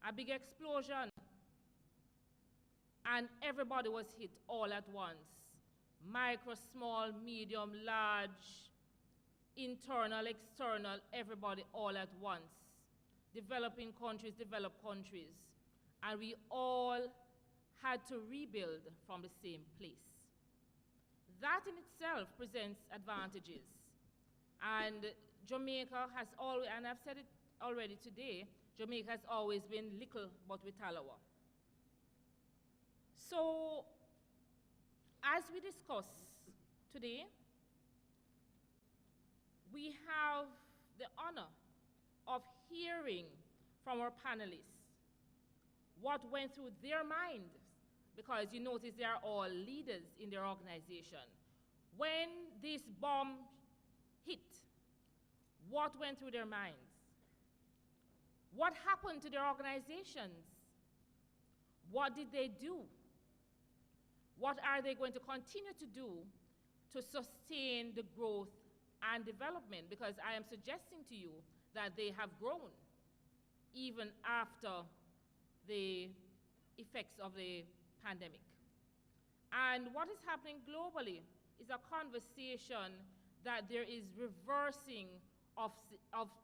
a big explosion, and everybody was hit all at once. Micro, small, medium, large, internal, external, everybody all at once. Developing countries, developed countries. And we all had to rebuild from the same place. That in itself presents advantages. And Jamaica has always, and I've said it already today, Jamaica has always been little but with Talawa. So, as we discuss today, we have the honor of hearing from our panelists what went through their minds, because you notice they are all leaders in their organization. When this bomb hit, what went through their minds? What happened to their organizations? What did they do? What are they going to continue to do to sustain the growth and development? Because I am suggesting to you that they have grown even after the effects of the pandemic. And what is happening globally is a conversation that there is reversing of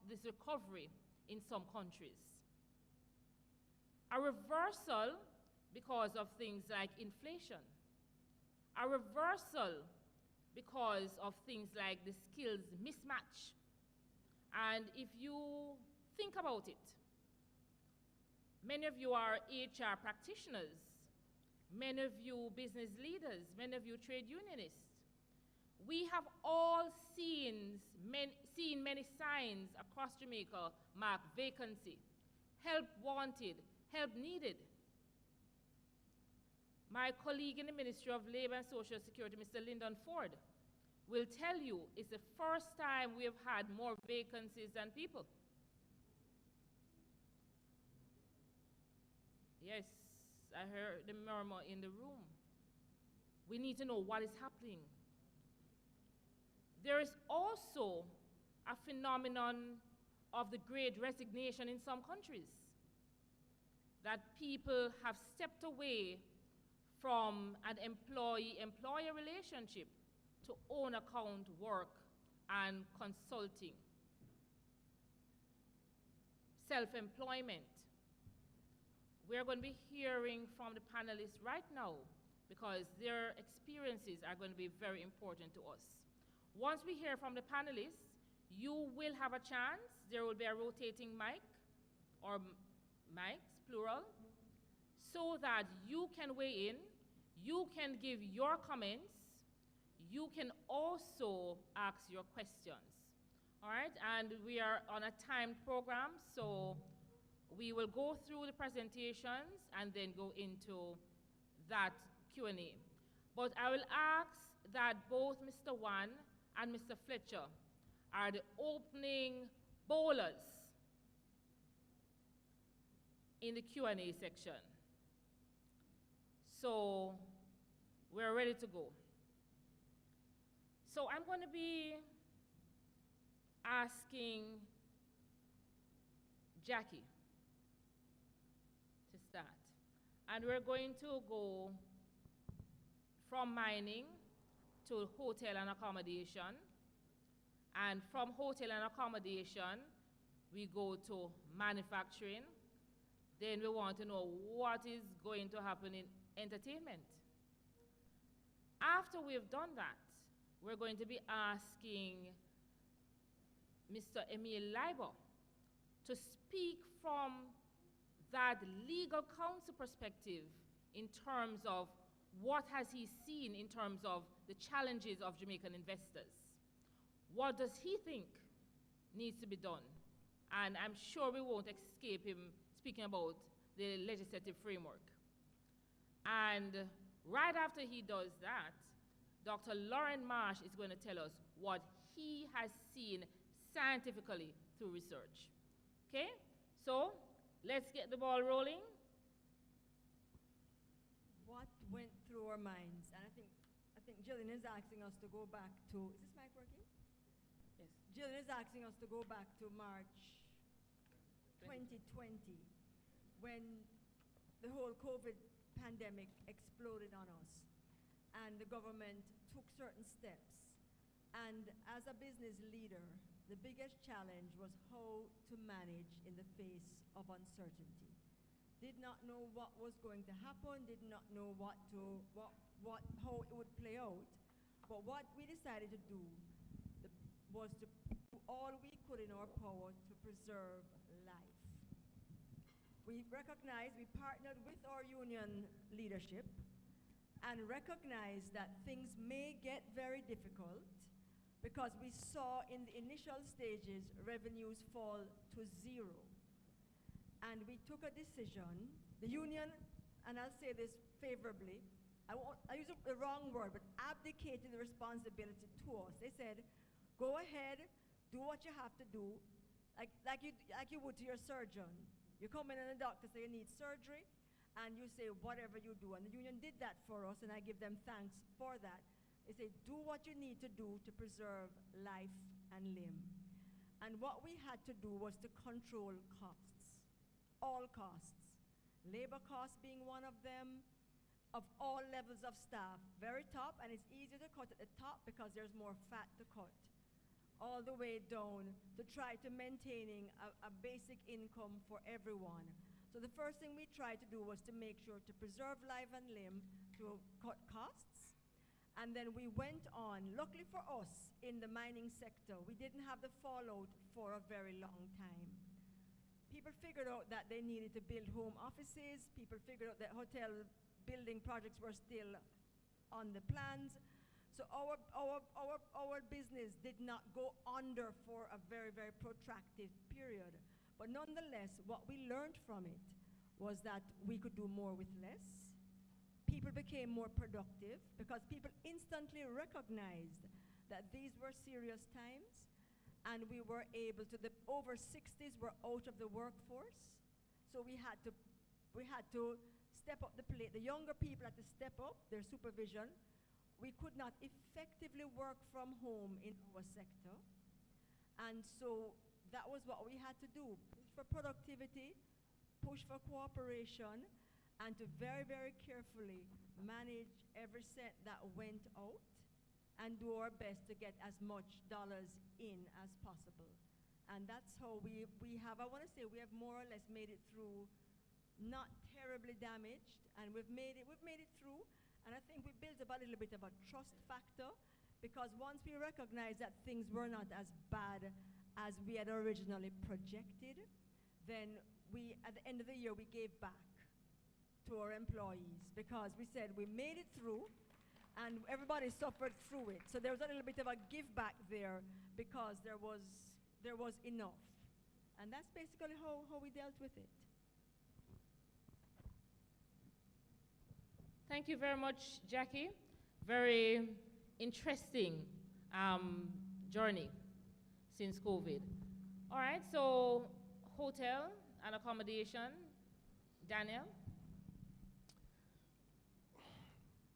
this recovery in some countries. A reversal because of things like inflation. A reversal because of things like the skills mismatch. And if you think about it, many of you are HR practitioners, many of you business leaders, many of you trade unionists. We have all seen many signs across Jamaica mark vacancy, help wanted, help needed. My colleague in the Ministry of Labor and Social Security, Mr. Lyndon Ford, will tell you it's the first time we have had more vacancies than people. Yes, I heard the murmur in the room. We need to know what is happening. There is also a phenomenon of the Great Resignation in some countries, that people have stepped away from an employee-employer relationship to own account work and consulting. Self-employment. We're going to be hearing from the panelists right now because their experiences are going to be very important to us. Once we hear from the panelists, you will have a chance. There will be a rotating mic, or mics, plural, so that you can weigh in, you can give your comments, you can also ask your questions. All right, and we are on a timed program, so we will go through the presentations and then go into that Q&A. But I will ask that both Mr. Wan and Mr. Fletcher are the opening bowlers in the Q&A section. So we're ready to go. So I'm going to be asking Jackie to start. And we're going to go from mining to hotel and accommodation. And from hotel and accommodation, we go to manufacturing. Then we want to know what is going to happen in entertainment. After we've done that, we're going to be asking Mr. Emil Leiber to speak from that legal counsel perspective in terms of what has he seen in terms of the challenges of Jamaican investors. What does he think needs to be done? And I'm sure we won't escape him speaking about the legislative framework. And right after he does that, Dr. Lauren Marsh is going to tell us what he has seen scientifically through research. Okay? So let's get the ball rolling. What went through our minds? And I think Jillian is asking us to go back to, is this mic working? Yes. Jillian is asking us to go back to March 2020. when the whole COVID pandemic exploded on us and the government took certain steps. And as a business leader, the biggest challenge was how to manage in the face of uncertainty. Did not know what was going to happen, did not know how it would play out. But what we decided to do was to do all we could in our power to preserve life. We recognized, we partnered with our union leadership and recognized that things may get very difficult because we saw in the initial stages revenues fall to zero. And we took a decision, the union, and I'll say this favorably, I use the wrong word, but abdicated the responsibility to us. They said, go ahead, do what you have to do, like you would to your surgeon. You come in and the doctor say you need surgery, and you say whatever you do. And the union did that for us, and I give them thanks for that. They say, do what you need to do to preserve life and limb. And what we had to do was to control costs, all costs. Labor costs being one of them, of all levels of staff, very top, and it's easier to cut at the top because there's more fat to cut, all the way down to try to maintaining a basic income for everyone. So the first thing we tried to do was to make sure to preserve life and limb, to cut costs, and then we went on. Luckily for us in the mining sector, we didn't have the fallout for a very long time. People figured out that they needed to build home offices. People figured out that hotel building projects were still on the plans. So our business did not go under for a very, very protracted period. But nonetheless, what we learned from it was that we could do more with less. People became more productive because people instantly recognized that these were serious times, and we were able to, the over 60s were out of the workforce, so we had to step up the plate. The younger people had to step up their supervision. We could not effectively work from home in our sector, and so that was what we had to do: push for productivity, push for cooperation, and to very, very carefully manage every cent that went out and do our best to get as much dollars in as possible. And that's how we have, I want to say, we have more or less made it through, not terribly damaged, and we've made it through. And I think we built up a little bit of a trust factor, because once we recognized that things were not as bad as we had originally projected, then we, at the end of the year, we gave back to our employees, because we said we made it through and everybody suffered through it. So there was a little bit of a give back there, because there was enough. And that's basically how we dealt with it. Thank you very much, Jackie. Very interesting journey since COVID. All right, so hotel and accommodation, Daniel?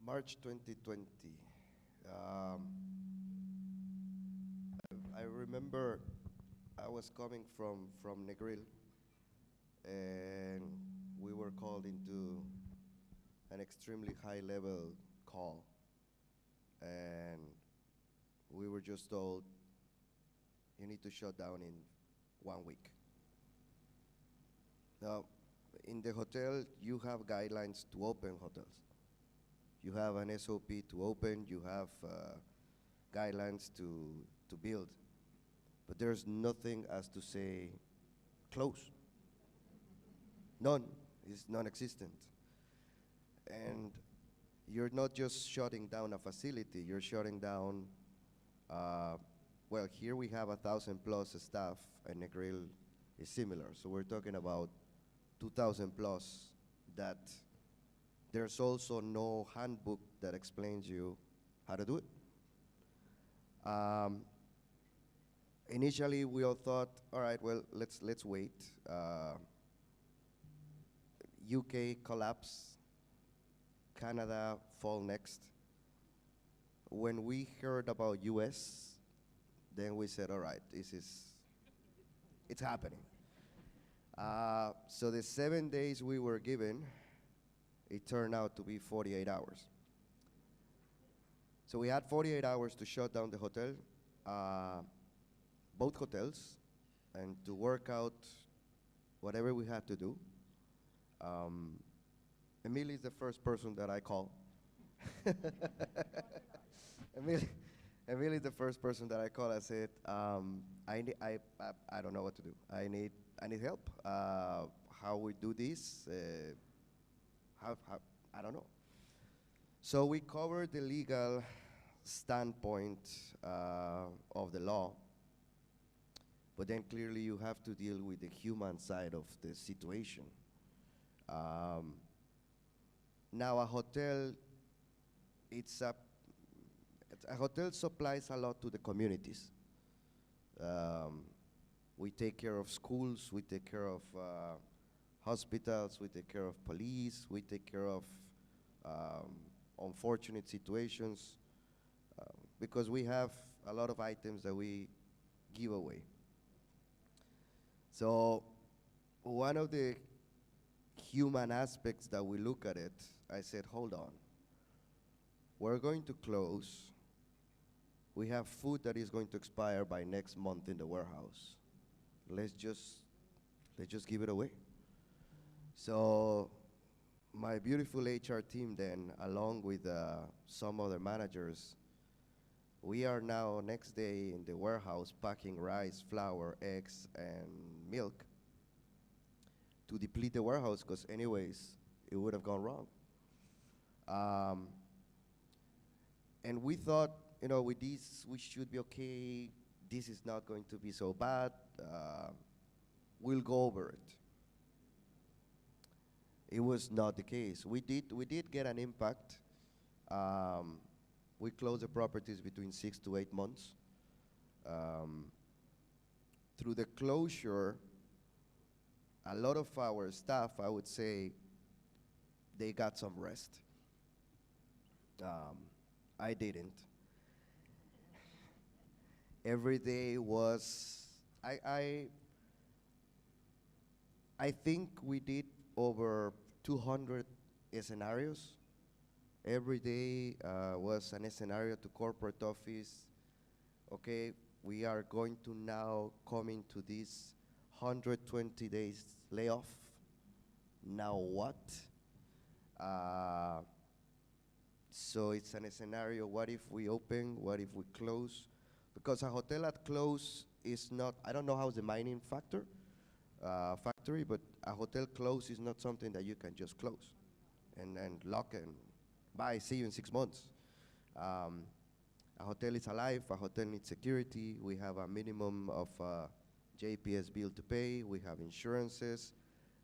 March 2020. I remember I was coming from Negril, and we were called into an extremely high-level call, and we were just told, you need to shut down in 1 week. Now, in the hotel, you have guidelines to open hotels. You have an SOP to open, you have guidelines to build, but there's nothing as to say close. None, it's non-existent. And you're not just shutting down a facility, you're shutting down, well, here we have 1,000+ staff, and Negril is similar. So we're talking about 2,000+ that there's also no handbook that explains you how to do it. Initially, we all thought, all right, well, let's wait. UK collapse, Canada fall next. When we heard about US, then we said, all right, it's happening. So the 7 days we were given, it turned out to be 48 hours. So we had 48 hours to shut down the hotel, both hotels, and to work out whatever we had to do. Emily is the first person that I call. Emily is the first person that I call. I said, I don't know what to do. I need help. How we do this? How I don't know. So we covered the legal standpoint of the law, but then clearly you have to deal with the human side of the situation. Now a hotel, a hotel supplies a lot to the communities. We take care of schools, we take care of hospitals, we take care of police, we take care of unfortunate situations, because we have a lot of items that we give away. So one of the human aspects that we look at it, I said, hold on. We're going to close. We have food that is going to expire by next month in the warehouse. Let's just give it away. So my beautiful HR team then, along with some other managers, we are now next day in the warehouse packing rice, flour, eggs, and milk to deplete the warehouse, because anyways, it would have gone wrong. And we thought, with this, we should be okay. This is not going to be so bad. We'll go over it. It was not the case. We did get an impact. We closed the properties between 6 to 8 months. Through the closure, a lot of our staff, I would say, they got some rest. I didn't. Every day was, I think we did over 200 scenarios. Every day was an scenario to corporate office. Okay, we are going to now come into this 120 days layoff. Now what? So it's a scenario, what if we open, what if we close? Because a hotel at close is not, I don't know how's the mining factory, but a hotel close is not something that you can just close and lock and bye, see you in 6 months. A hotel is alive, a hotel needs security. We have a minimum of JPS bill to pay. We have insurances.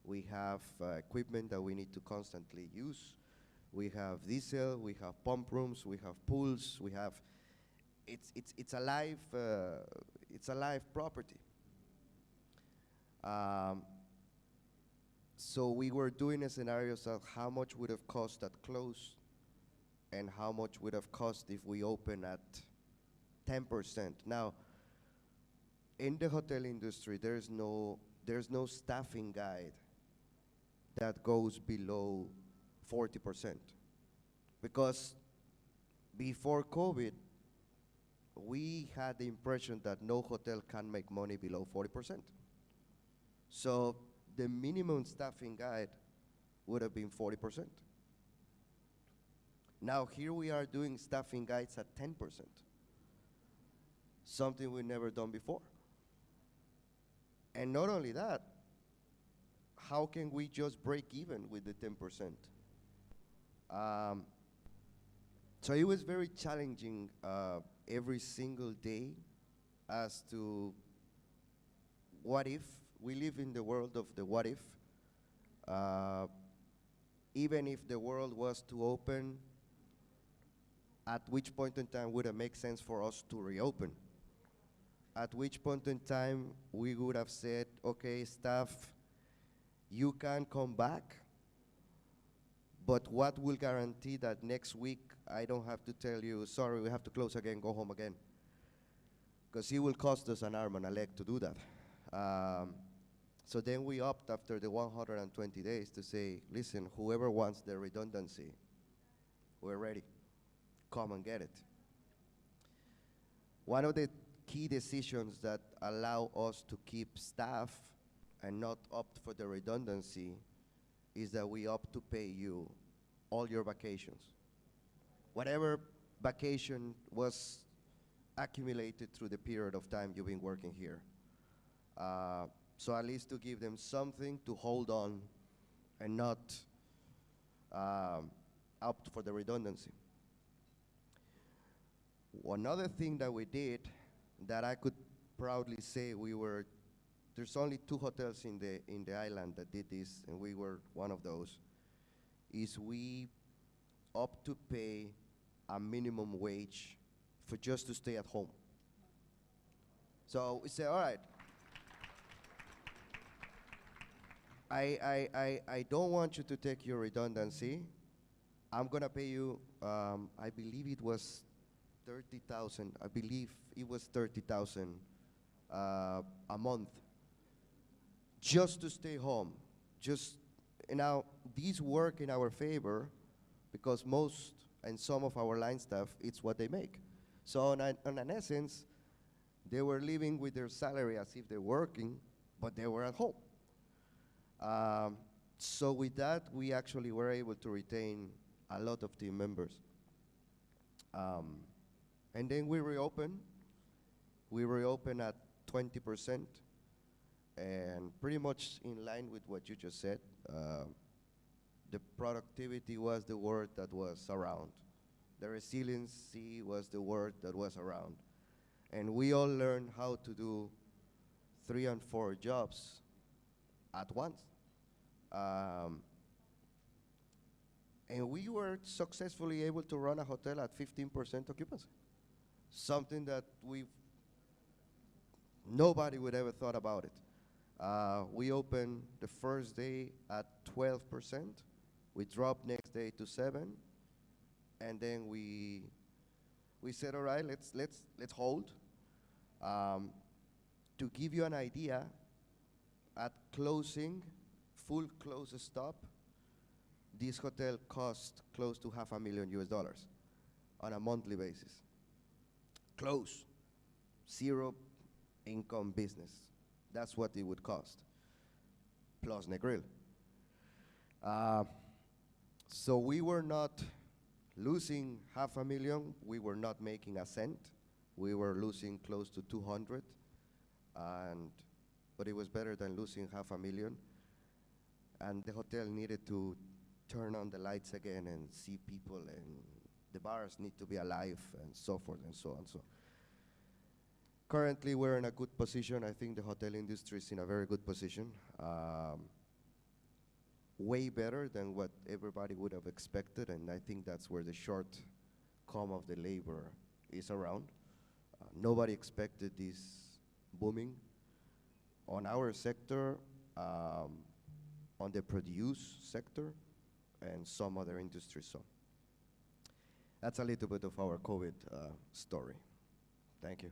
We have equipment that we need to constantly use. We have diesel, we have pump rooms, we have pools, we have, it's a live property. So we were doing a scenarios of how much would have cost at close and how much would have cost if we open at 10%. Now, in the hotel industry, there's no staffing guide that goes below 40%. Because before COVID, we had the impression that no hotel can make money below 40%. So the minimum staffing guide would have been 40%. Now here we are doing staffing guides at 10%. Something we've never done before. And not only that, how can we just break even with the 10%? So it was very challenging every single day as to what if. We live in the world of the what if. Even if the world was to open, at which point in time would it make sense for us to reopen? At which point in time we would have said, okay, staff, you can come back, but what will guarantee that next week I don't have to tell you, sorry, we have to close again, go home again? Because it will cost us an arm and a leg to do that. So then we opt after the 120 days to say, listen, whoever wants the redundancy, we're ready. Come and get it. One of the key decisions that allow us to keep staff and not opt for the redundancy is that we opt to pay you all your vacations. Whatever vacation was accumulated through the period of time you've been working here. So at least to give them something to hold on and not opt for the redundancy. Another thing that we did that I could proudly say there's only 2 hotels in the island that did this, and we were one of those, is we opt to pay a minimum wage for just to stay at home. So we say, all right, I don't want you to take your redundancy. I'm gonna pay you, I believe it was 30,000. I believe it was 30,000 a month just to stay home. Now, these work in our favor because most and some of our line staff, it's what they make. So in an essence, they were living with their salary as if they're working, but they were at home. So with that, we actually were able to retain a lot of team members. And then we reopened. We reopened at 20%, and pretty much in line with what you just said. The productivity was the word that was around. The resiliency was the word that was around. And we all learned how to do 3 and 4 jobs at once. And we were successfully able to run a hotel at 15% occupancy. Something that nobody would ever thought about it. We opened the first day at 12%. We dropped next day to 7, and then we said, all right, let's hold. To give you an idea, at closing, full close stop, this hotel cost close to $500,000 on a monthly basis. Close, 0 income business. That's what it would cost, plus the grill. So we were not losing $500,000. We were not making a cent. We were losing close to 200, but it was better than losing $500,000. And the hotel needed to turn on the lights again and see people, and the bars need to be alive, and so forth and so on. So currently, we're in a good position. I think the hotel industry is in a very good position. Way better than what everybody would have expected, and I think that's where the shortcome of the labor is around. Nobody expected this booming. On our sector, on the produce sector, and some other industries. So that's a little bit of our COVID story. Thank you.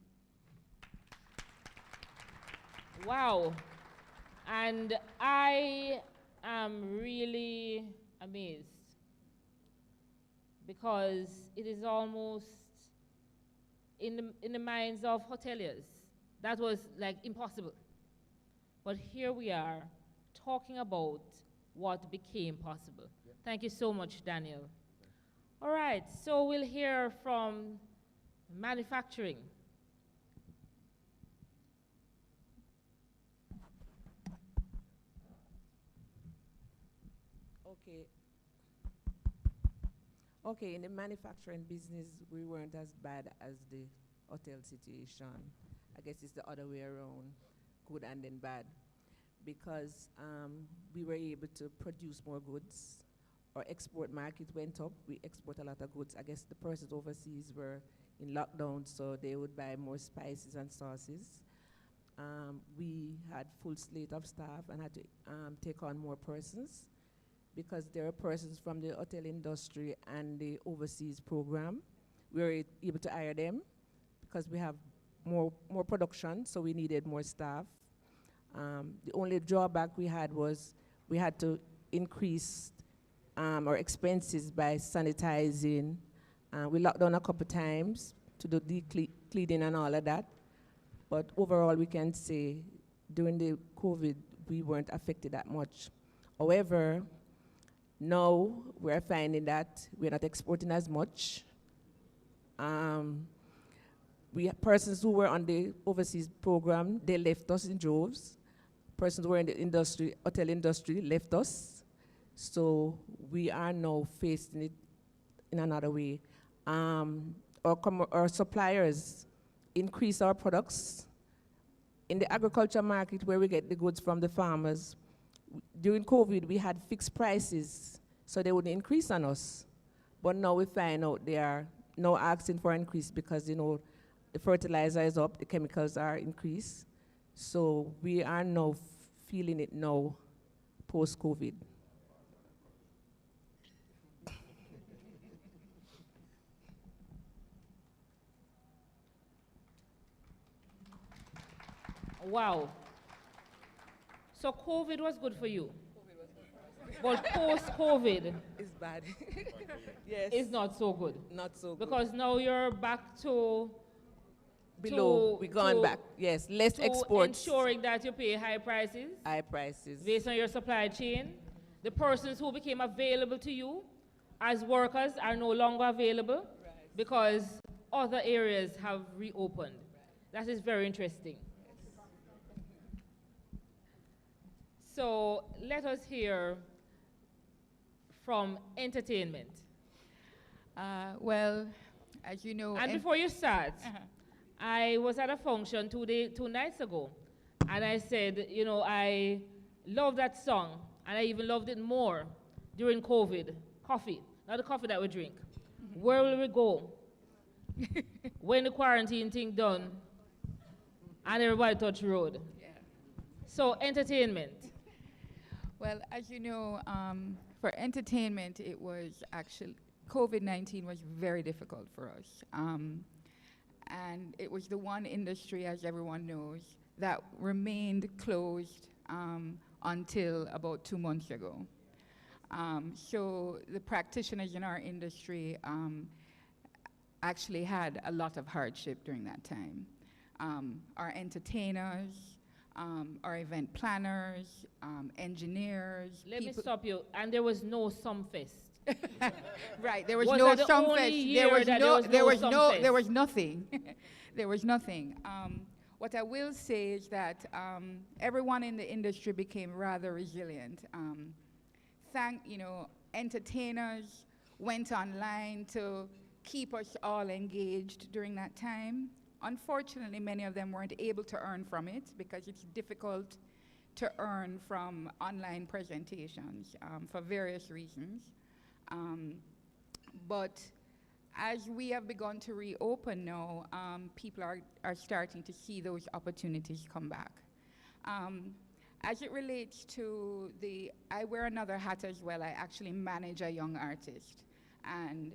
Wow. And I am really amazed because it is almost in the minds of hoteliers. That was like impossible. But here we are talking about what became possible. Yep. Thank you so much, Daniel. All right, so we'll hear from manufacturing. Okay, in the manufacturing business, we weren't as bad as the hotel situation. I guess it's the other way around, good and then bad, because we were able to produce more goods. Our export market went up. We export a lot of goods. I guess the persons overseas were in lockdown, so they would buy more spices and sauces. We had full slate of staff and had to take on more persons, because there are persons from the hotel industry and the overseas program. We were able to hire them because we have more production, so we needed more staff. The only drawback we had was we had to increase our expenses by sanitizing. We locked down a couple times to do cleaning and all of that. But overall, we can say during the COVID, we weren't affected that much. However, now we're finding that we're not exporting as much. We have persons who were on the overseas program, they left us in droves. Persons who were in the industry, hotel industry, left us. So we are now facing it in another way. Our suppliers increase our products. In the agriculture market where we get the goods from the farmers, during COVID, we had fixed prices, so they wouldn't increase on us. But now we find out they are now asking for an increase because, you know, the fertilizer is up, the chemicals are increased. So we are now feeling it now, post-COVID. Wow. So COVID was good for you? But post-COVID It's bad. Yes. is not so good. Not so good. Because now you're back to Below, we're going back. Yes, less to exports. ensuring that you pay high prices High prices. based on your supply chain. The persons who became available to you as workers are no longer available because other areas have reopened. That is very interesting. So let us hear from entertainment. Well, as you know, And before you start, I was at a function 2 nights ago, and I said, you know, I love that song, and I even loved it more during COVID. Coffee, not the coffee that we drink. Where will we go when the quarantine thing done and everybody touch road? Yeah. So entertainment. Well, as you know, for entertainment, it was actually, COVID-19 was very difficult for us. And it was the one industry, as everyone knows, that remained closed until about 2 months ago. So the practitioners in our industry actually had a lot of hardship during that time. Our entertainers, our event planners, engineers. Let me stop you. And there was no Sumfest. Right, there was Was no that the only Sumfest. year that there was no Sumfest? There was nothing. There was nothing. What I will say is that everyone in the industry became rather resilient. Entertainers went online to keep us all engaged during that time. Unfortunately, many of them weren't able to earn from it because it's difficult to earn from online presentations for various reasons. But as we have begun to reopen now, people are starting to see those opportunities come back. As it relates to I wear another hat as well. I actually manage a young artist. And,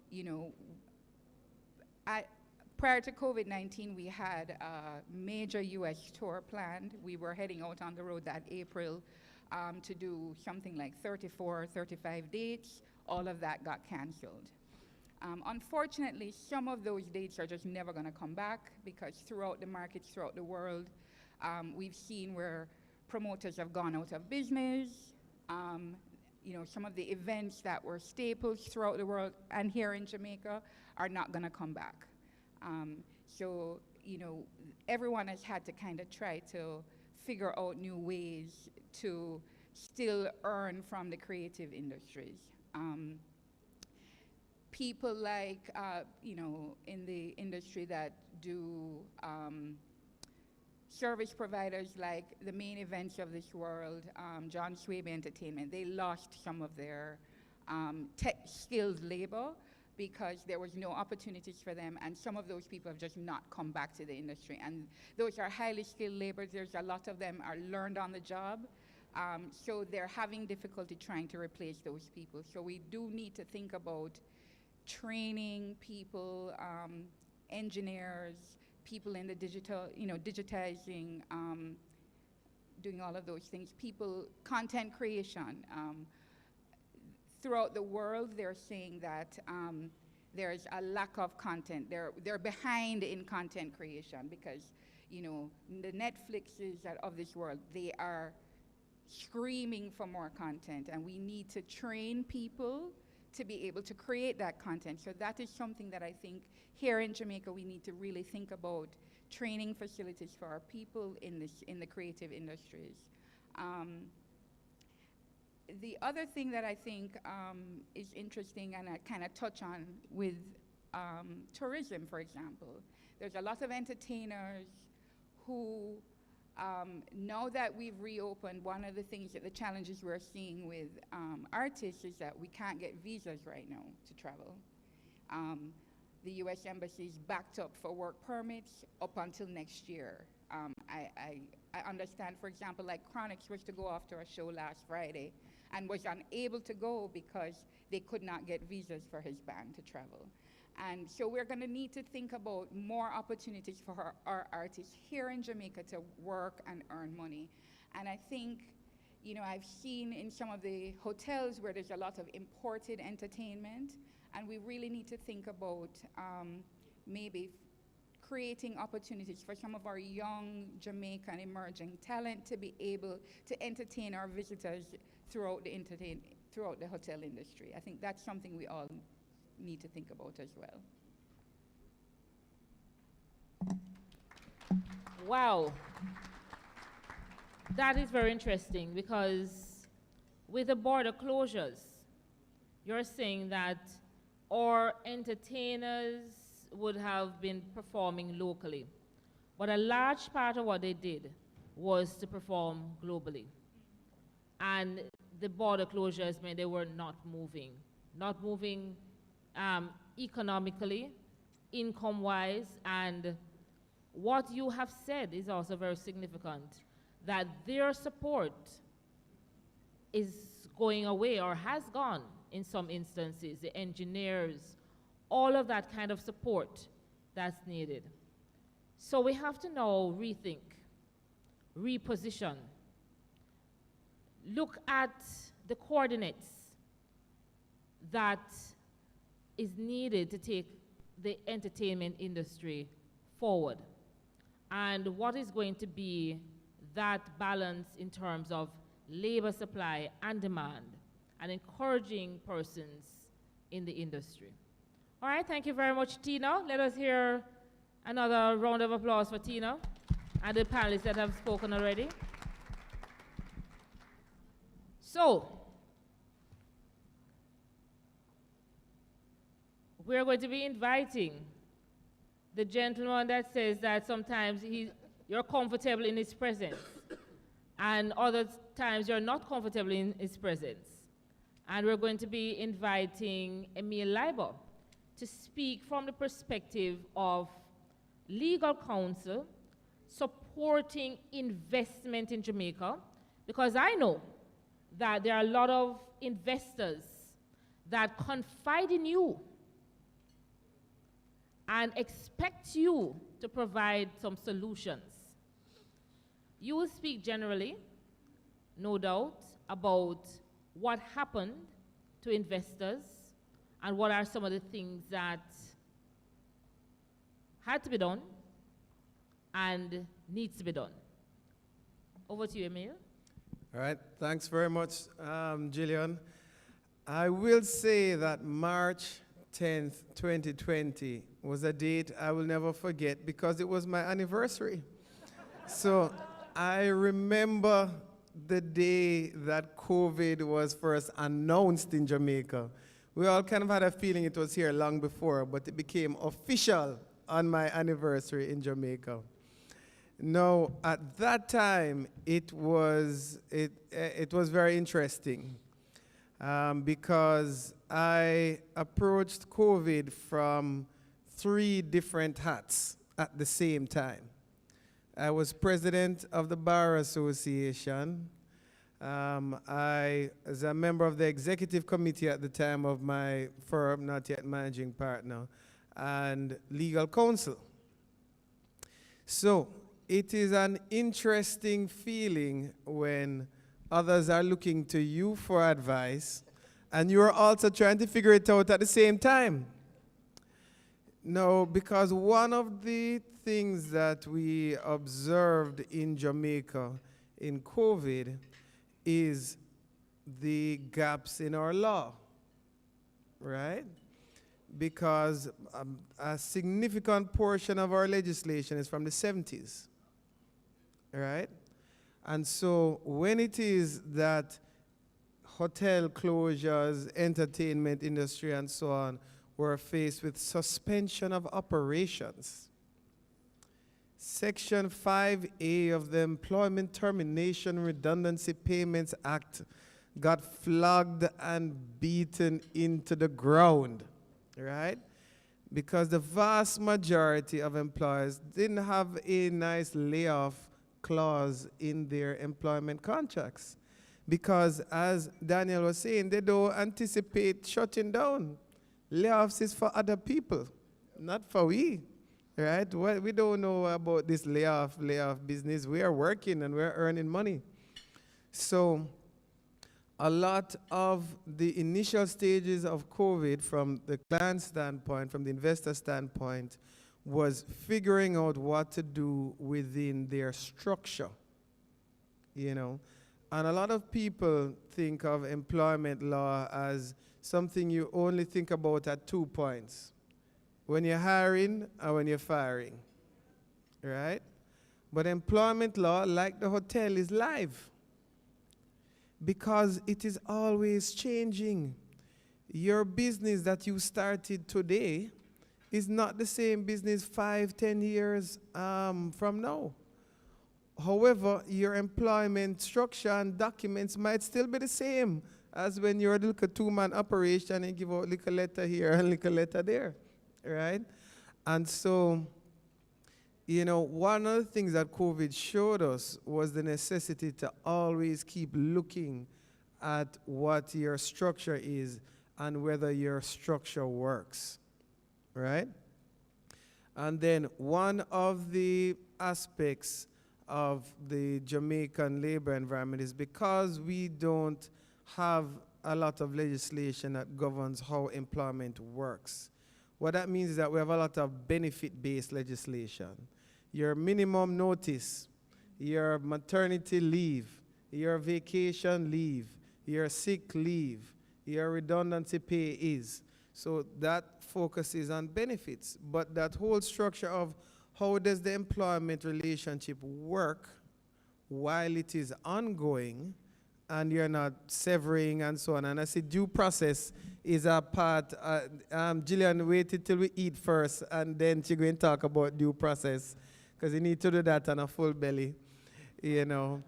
you know, prior to COVID-19, we had a major US tour planned. We were heading out on the road that April to do something like 34, 35 dates. All of that got canceled. Unfortunately, some of those dates are just never going to come back because throughout the markets, throughout the world, we've seen where promoters have gone out of business. Some of the events that were staples throughout the world and here in Jamaica are not going to come back. Everyone has had to kind of try to figure out new ways to still earn from the creative industries. People like, in the industry that do service providers like the main events of this world, John Swabe Entertainment, they lost some of their skilled labor because there was no opportunities for them, and some of those people have just not come back to the industry. And those are highly skilled laborers. There's a lot of them are learned on the job, so they're having difficulty trying to replace those people. So we do need to think about training people, engineers, people in the digital, digitizing doing all of those things. People, content creation. Throughout the world, they're saying that there's a lack of content. They're behind in content creation because, you know, the Netflixes of this world, they are screaming for more content, and we need to train people to be able to create that content. So that is something that I think here in Jamaica we need to really think about, training facilities for our people in the creative industries. The other thing that I think is interesting, and I kind of touch on with tourism, for example, there's a lot of entertainers who, now that we've reopened, one of the things that the challenges we're seeing with artists is that we can't get visas right now to travel. The US Embassy is backed up for work permits up until next year. I understand, for example, like Chronix was to go after a show last Friday and was unable to go because they could not get visas for his band to travel. And so we're going to need to think about more opportunities for our artists here in Jamaica to work and earn money. And I think, you know, I've seen in some of the hotels where there's a lot of imported entertainment, and we really need to think about maybe creating opportunities for some of our young Jamaican emerging talent to be able to entertain our visitors throughout the hotel industry. I think that's something we all need to think about as well. Wow. That is very interesting because with the border closures, you're saying that our entertainers would have been performing locally. But a large part of what they did was to perform globally. And the border closures meant they were not moving economically, income-wise, and what you have said is also very significant, that their support is going away or has gone in some instances, the engineers, all of that kind of support that's needed. So we have to now rethink, reposition, look at the coordinates that is needed to take the entertainment industry forward, and what is going to be that balance in terms of labor supply and demand, and encouraging persons in the industry. All right, thank you very much, Tina. Let us hear another round of applause for Tina and the panelists that have spoken already. So, we're going to be inviting the gentleman that says that sometimes you're comfortable in his presence, and other times you're not comfortable in his presence. And we're going to be inviting Emil Leiber to speak from the perspective of legal counsel supporting investment in Jamaica, because I know that there are a lot of investors that confide in you and expect you to provide some solutions. You will speak generally, no doubt, about what happened to investors and what are some of the things that had to be done and needs to be done. Over to you, Emil. All right, thanks very much, Gillian. I will say that March 10th, 2020 was a date I will never forget because it was my anniversary. So I remember the day that COVID was first announced in Jamaica. We all kind of had a feeling it was here long before, but it became official on my anniversary in Jamaica. Now, at that time, it was very interesting because I approached COVID from 3 different hats at the same time. I was president of the Bar Association. I was a member of the executive committee at the time of my firm, not yet managing partner, and legal counsel. So it is an interesting feeling when others are looking to you for advice and you are also trying to figure it out at the same time. No, because one of the things that we observed in Jamaica in COVID is the gaps in our law, right? Because a significant portion of our legislation is from the 70s, right? And so when it is that hotel closures, entertainment industry, and so on were faced with suspension of operations, Section 5A of the Employment Termination Redundancy Payments Act got flogged and beaten into the ground, right? Because the vast majority of employers didn't have a nice layoff clause in their employment contracts. Because as Daniel was saying, they don't anticipate shutting down. Layoffs is for other people, not for we. Right? Well, we don't know about this layoff business. We are working and we're earning money. So a lot of the initial stages of COVID from the client standpoint, from the investor standpoint, was figuring out what to do within their structure, you know. And a lot of people think of employment law as something you only think about at 2 points. When you're hiring and when you're firing, right? But employment law, like the hotel, is live because it is always changing. Your business that you started today is not the same business 5, 10 years from now. However, your employment structure and documents might still be the same as when you're a little two-man operation and give out a little letter here and a little letter there. Right? And so, you know, one of the things that COVID showed us was the necessity to always keep looking at what your structure is and whether your structure works. Right? And then one of the aspects of the Jamaican labor environment is because we don't have a lot of legislation that governs how employment works. What that means is that we have a lot of benefit-based legislation. Your minimum notice, your maternity leave, your vacation leave, your sick leave, your redundancy pay is. So that focuses on benefits. But that whole structure of how does the employment relationship work while it is ongoing and you're not severing and so on. And I say due process is a part. Gillian waited till we eat first and then she's going to talk about due process because you need to do that on a full belly, you know.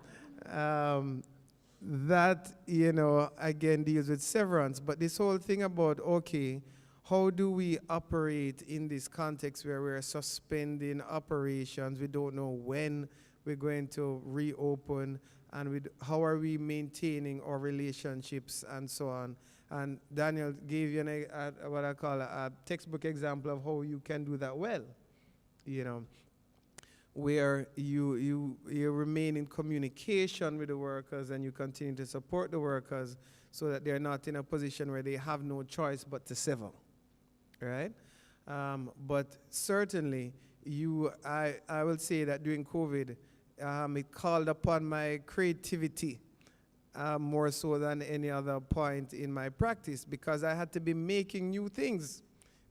That, you know, again deals with severance. But this whole thing about, okay, how do we operate in this context where we're suspending operations? We don't know when we're going to reopen, and how are we maintaining our relationships and so on. And Daniel gave you what I call a textbook example of how you can do that well, you know, where you remain in communication with the workers and you continue to support the workers so that they're not in a position where they have no choice but to sever. Right? But certainly, I will say that during COVID, it called upon my creativity more so than any other point in my practice because I had to be making new things,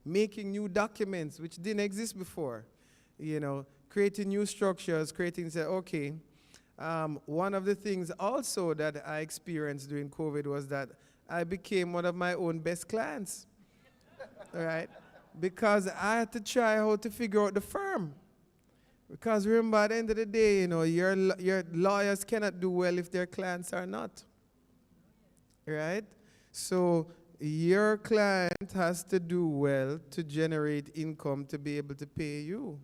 making new documents which didn't exist before, you know, creating new structures, say, okay. One of the things also that I experienced during COVID was that I became one of my own best clients. Right? Because I had to try how to figure out the firm. Because remember, at the end of the day, you know, your lawyers cannot do well if their clients are not. Right? So your client has to do well to generate income to be able to pay you.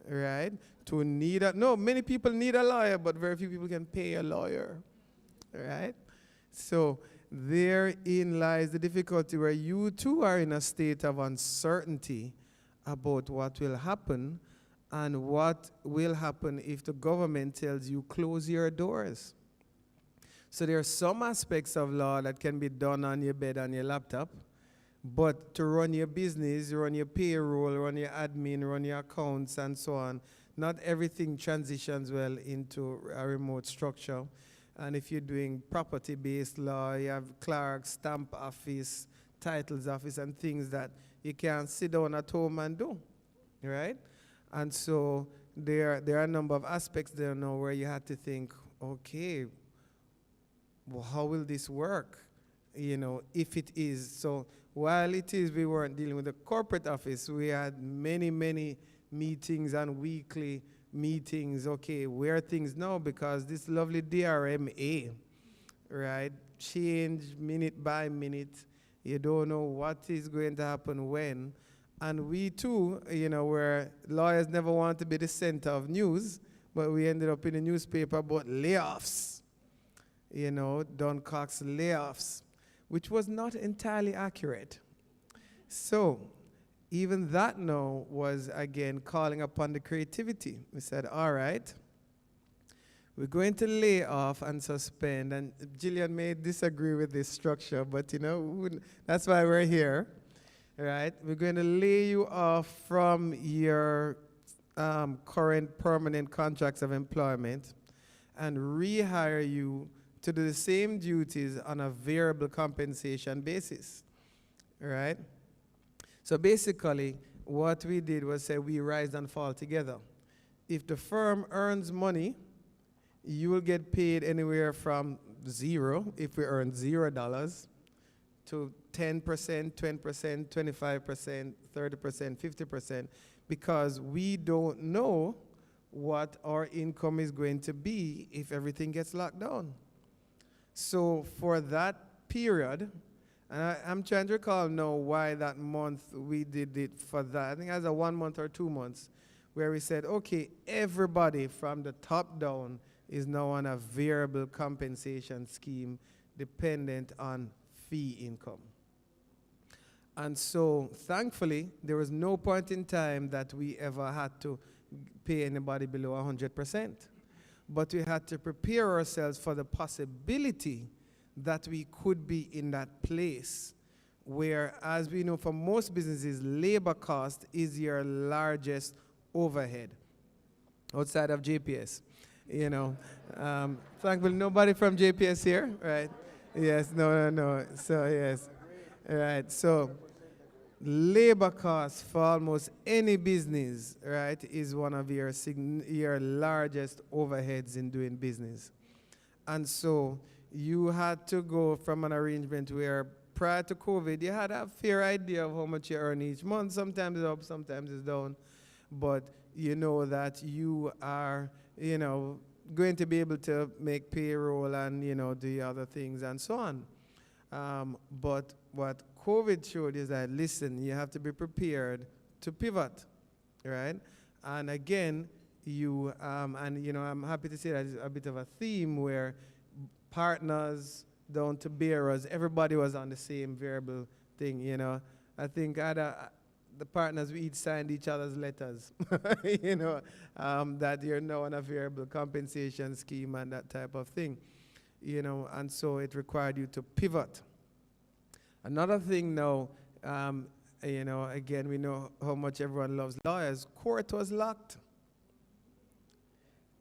Right? Many people need a lawyer, but very few people can pay a lawyer. Right? So therein lies the difficulty where you too are in a state of uncertainty about what will happen, and what will happen if the government tells you close your doors. So there are some aspects of law that can be done on your bed, on your laptop, but to run your business, run your payroll, run your admin, run your accounts, and so on, not everything transitions well into a remote structure. And if you're doing property-based law, you have clerk, stamp office, titles office, and things that you can't sit down at home and do, right? And so there are a number of aspects there now where you have to think, okay, well, how will this work? You know, if it is. So while it is we weren't dealing with the corporate office, we had many meetings and weekly meetings. Okay, where are things now? Because this lovely DRMA, right, change minute by minute. You don't know what is going to happen when. And we too, you know, where lawyers never want to be the center of news, but we ended up in the newspaper about layoffs. You know, Duncock's layoffs, which was not entirely accurate. So even that now was, again, calling upon the creativity. We said, all right, we're going to lay off and suspend. And Gillian may disagree with this structure, but, you know, that's why we're here, right? We're going to lay you off from your current permanent contracts of employment and rehire you to do the same duties on a variable compensation basis, right? So basically, what we did was say we rise and fall together. If the firm earns money, you will get paid anywhere from zero, if we earn $0, to 10%, 20%, 25%, 30%, 50%, because we don't know what our income is going to be if everything gets locked down. So for that period, and I'm trying to recall now why that month we did it for that. I think it was a 1 month or 2 months where we said, okay, everybody from the top down is now on a variable compensation scheme dependent on fee income. And so thankfully, there was no point in time that we ever had to pay anybody below 100%. But we had to prepare ourselves for the possibility that we could be in that place where, as we know for most businesses, labor cost is your largest overhead outside of JPS. You know, thankfully nobody from JPS here, right? Yes, no. So yes, right. So labor costs for almost any business, right, is one of your largest overheads in doing business. And so you had to go from an arrangement where prior to COVID, you had a fair idea of how much you earn each month. Sometimes it's up, sometimes it's down. But you know that you are, you know, going to be able to make payroll and, you know, the other things and so on. But what COVID showed is that, listen, you have to be prepared to pivot, right? And again, and you know, I'm happy to say that it's a bit of a theme where partners down to bearers, everybody was on the same variable thing, you know. I think the partners, we each signed each other's letters, you know, that you're now on a variable compensation scheme and that type of thing, you know, and so it required you to pivot. Another thing now, you know, again, we know how much everyone loves lawyers. Court was locked.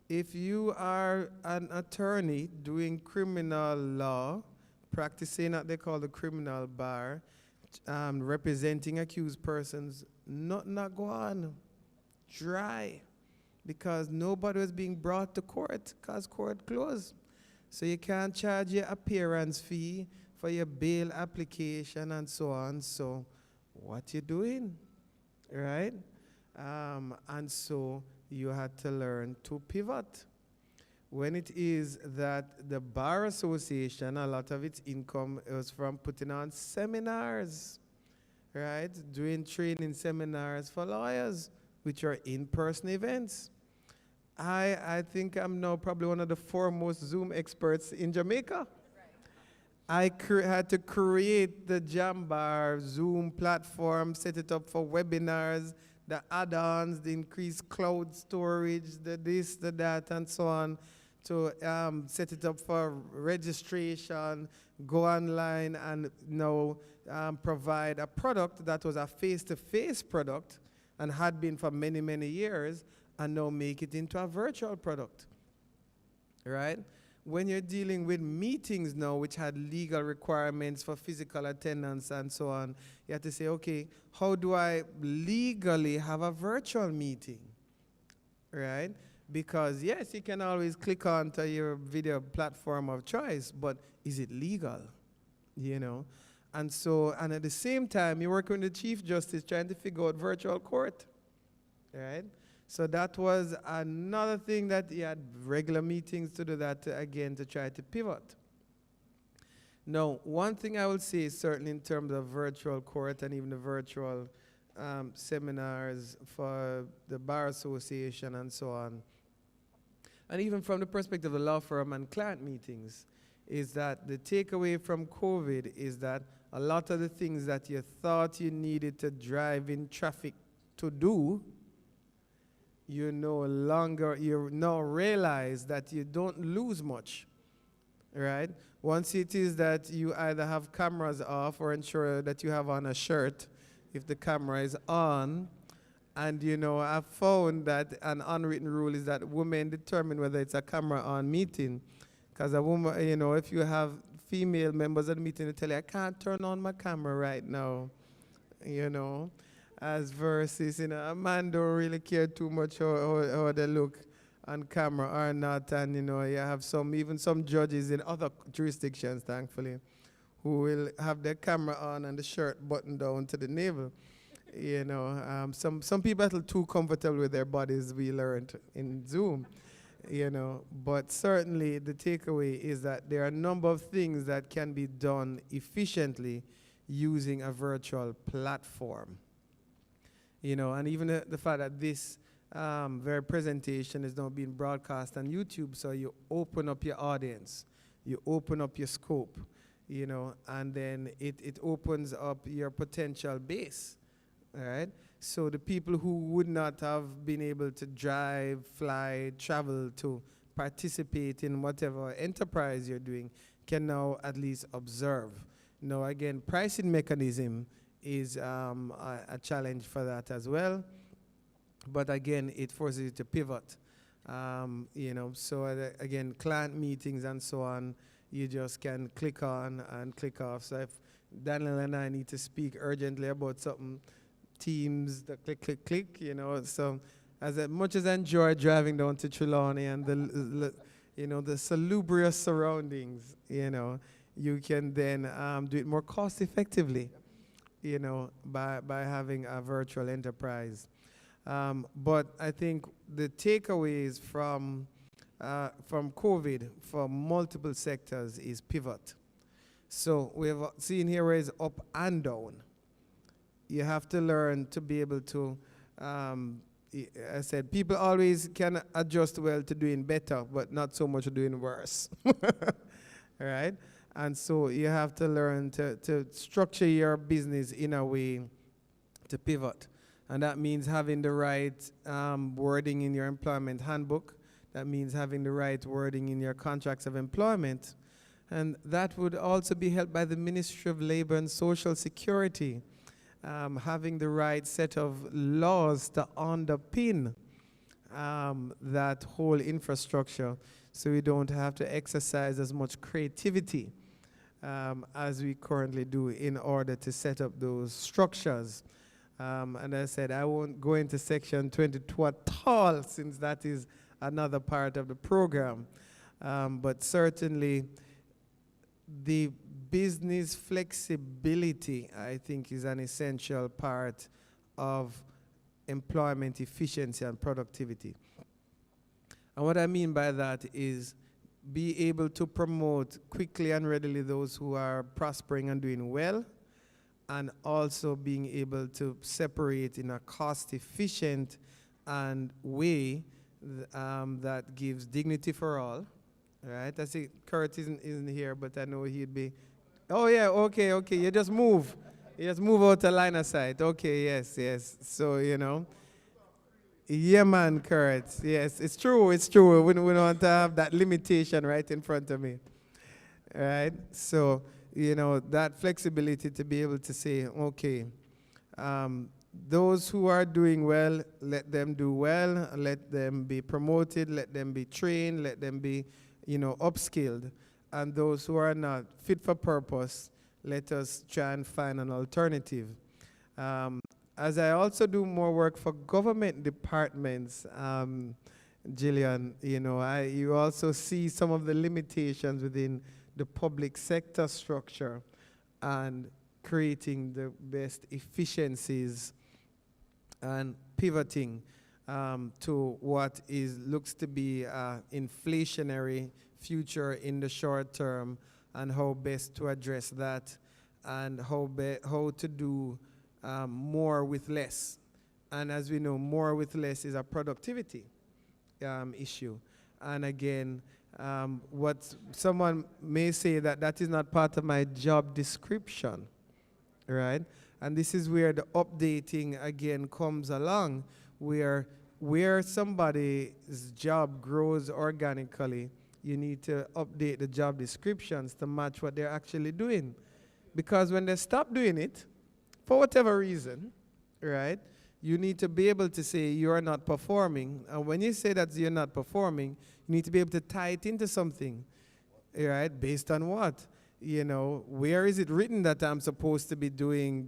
If you are an attorney doing criminal law, practicing what they call the criminal bar, representing accused persons, nothing not go on. Dry. Because nobody was being brought to court because court closed. So you can't charge your appearance fee for your bail application and so on. So what you doing, right? And so you had to learn to pivot. When it is that the Bar Association, a lot of its income was from putting on seminars, right? Doing training seminars for lawyers, which are in-person events. I think I'm now probably one of the foremost Zoom experts in Jamaica. I had to create the Jambar Zoom platform, set it up for webinars the add-ons, the increased cloud storage, the this, the that, and so on, to set it up for registration, go online, and now provide a product that was a face-to-face product and had been for many, many years, and now make it into a virtual product, right? When you're dealing with meetings now, which had legal requirements for physical attendance and so on, you have to say, okay, how do I legally have a virtual meeting, right? Because yes, you can always click on to your video platform of choice, but is it legal, you know? And so, and at the same time, you're working with the Chief Justice trying to figure out virtual court, right? So that was another thing that he had regular meetings to do that again to try to pivot. Now, one thing I will say is certainly in terms of virtual court and even the virtual seminars for the Bar Association and so on, and even from the perspective of the law firm and client meetings, is that the takeaway from COVID is that a lot of the things that you thought you needed to drive in traffic to do, you now realize that you don't lose much, right? Once it is that you either have cameras off or ensure that you have on a shirt if the camera is on. And, you know, I've found that an unwritten rule is that women determine whether it's a camera on meeting. Because a woman, you know, if you have female members of the meeting, they tell you, I can't turn on my camera right now, you know. As versus, you know, a man don't really care too much how they look on camera or not. And, you know, you have even some judges in other jurisdictions, thankfully, who will have their camera on and the shirt buttoned down to the navel. You know, some people are too comfortable with their bodies, we learned in Zoom, you know. But certainly the takeaway is that there are a number of things that can be done efficiently using a virtual platform. You know, and even the fact that this very presentation is now being broadcast on YouTube, so you open up your audience, you open up your scope, you know, and then it opens up your potential base, all right? So the people who would not have been able to drive, fly, travel to participate in whatever enterprise you're doing can now at least observe. Now, again, pricing mechanism is a challenge for that as well. But again, it forces you to pivot. You know, so again, client meetings and so on, you just can click on and click off. So if Daniel and I need to speak urgently about something, Teams, the click, click, click, you know. So as much as I enjoy driving down to Trelawney and the you know, the salubrious surroundings, you know, you can then do it more cost effectively, you know, by having a virtual enterprise. But I think the takeaways from COVID for multiple sectors is pivot. So we have seen here where it's up and down. You have to learn to be able to, I said, people always can adjust well to doing better, but not so much doing worse, right? And so you have to learn to structure your business in a way to pivot. And that means having the right wording in your employment handbook. That means having the right wording in your contracts of employment. And that would also be helped by the Ministry of Labor and Social Security, having the right set of laws to underpin that whole infrastructure, so we don't have to exercise as much creativity as we currently do in order to set up those structures. And I said I won't go into section 22 at all, since that is another part of the program. But certainly the business flexibility, I think, is an essential part of employment efficiency and productivity. And what I mean by that is be able to promote quickly and readily those who are prospering and doing well, and also being able to separate in a cost-efficient and way that gives dignity for all. Right? I see Kurt isn't here, but I know he'd be. Oh yeah, okay. You just move. You just move out the line of sight. Okay, yes. So, you know, Yeah, man, Kurt. Yes, it's true. It's true. We don't want to have that limitation right in front of me. Right? So, that flexibility to be able to say, okay, those who are doing well, let them do well, let them be promoted, let them be trained, let them be, upskilled. And those who are not fit for purpose, let us try and find an alternative. As I also do more work for government departments, Gillian, you also see some of the limitations within the public sector structure and creating the best efficiencies and pivoting to what looks to be an inflationary future in the short term, and how best to address that, and how to do more with less. And as we know, more with less is a productivity issue. And again, what someone may say that is not part of my job description, right? And this is where the updating again comes along, where somebody's job grows organically, you need to update the job descriptions to match what they're actually doing. Because when they stop doing it, for whatever reason, right, you need to be able to say you're not performing. And when you say that you're not performing, you need to be able to tie it into something, right? Based on what? Where is it written that I'm supposed to be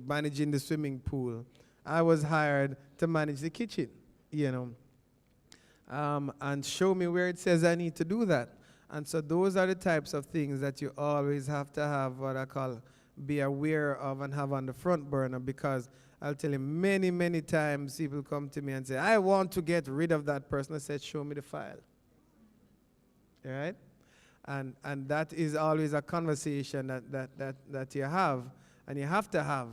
managing the swimming pool? I was hired to manage the kitchen, and show me where it says I need to do that. And so those are the types of things that you always have to have what I call be aware of and have on the front burner, because I'll tell you many, many times people come to me and say, I want to get rid of that person. I said, show me the file. All right? And that is always a conversation that you have, and you have to have,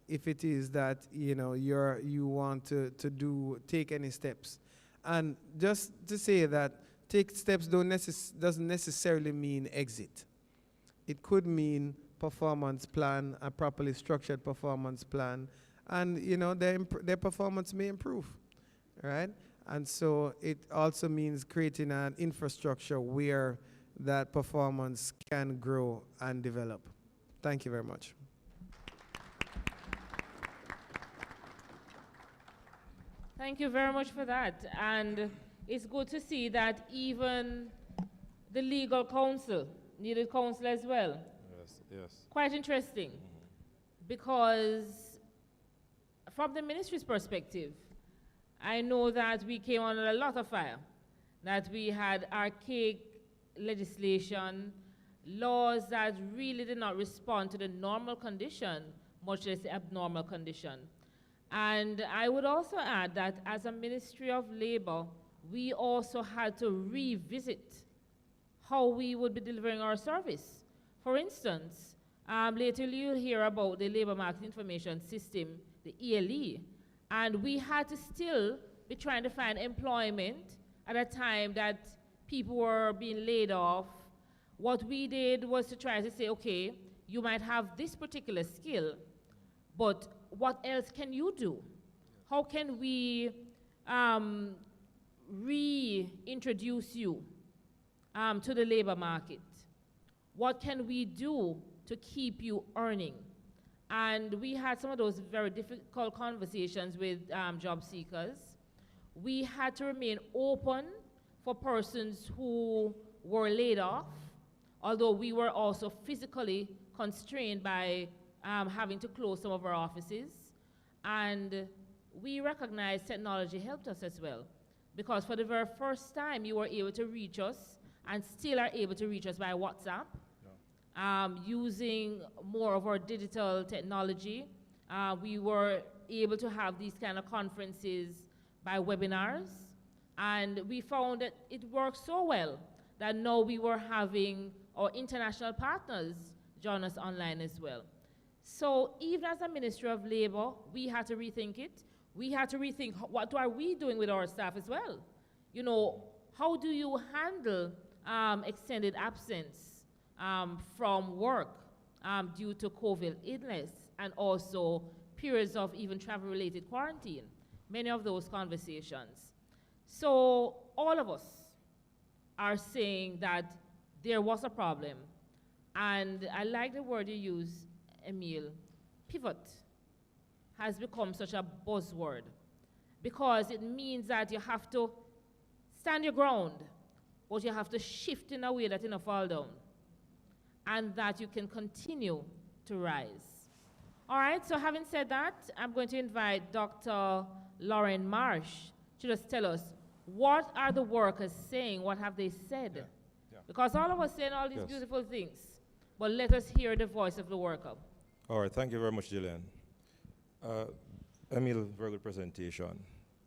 if it is that you want to take any steps. And just to say that take steps doesn't necessarily mean exit. It could mean performance plan, a properly structured performance plan, and their performance may improve, right? And so it also means creating an infrastructure where that performance can grow and develop. Thank you very much. Thank you very much for that. And it's good to see that even the legal counsel needed counsel as well. Yes. Quite interesting, because from the ministry's perspective, I know that we came under a lot of fire, that we had archaic legislation, laws that really did not respond to the normal condition, much less the abnormal condition. And I would also add that as a Ministry of Labor, we also had to revisit how we would be delivering our service. For instance, later you'll hear about the Labor Market Information System, the ELE, and we had to still be trying to find employment at a time that people were being laid off. What we did was to try to say, okay, you might have this particular skill, but what else can you do? How can we reintroduce you to the labor market? What can we do to keep you earning? And we had some of those very difficult conversations with job seekers. We had to remain open for persons who were laid off, although we were also physically constrained by having to close some of our offices. And we recognized technology helped us as well, because for the very first time you were able to reach us, and still are able to reach us by WhatsApp, using more of our digital technology. We were able to have these kind of conferences by webinars, and we found that it worked so well that now we were having our international partners join us online as well. So even as a Ministry of Labor, we had to rethink it. We had to rethink what are we doing with our staff as well. How do you handle extended absence from work due to COVID illness, and also periods of even travel-related quarantine? Many of those conversations. So all of us are saying that there was a problem. And I like the word you use, Emile, pivot has become such a buzzword because it means that you have to stand your ground, but you have to shift in a way that you don't fall down and that you can continue to rise. All right, so having said that, I'm going to invite Dr. Lauren Marsh to just tell us, what are the workers saying? What have they said? Yeah. Because all of us saying all these Yes. beautiful things, but let us hear the voice of the worker. All right, thank you very much, Jillian. Emil, very good presentation.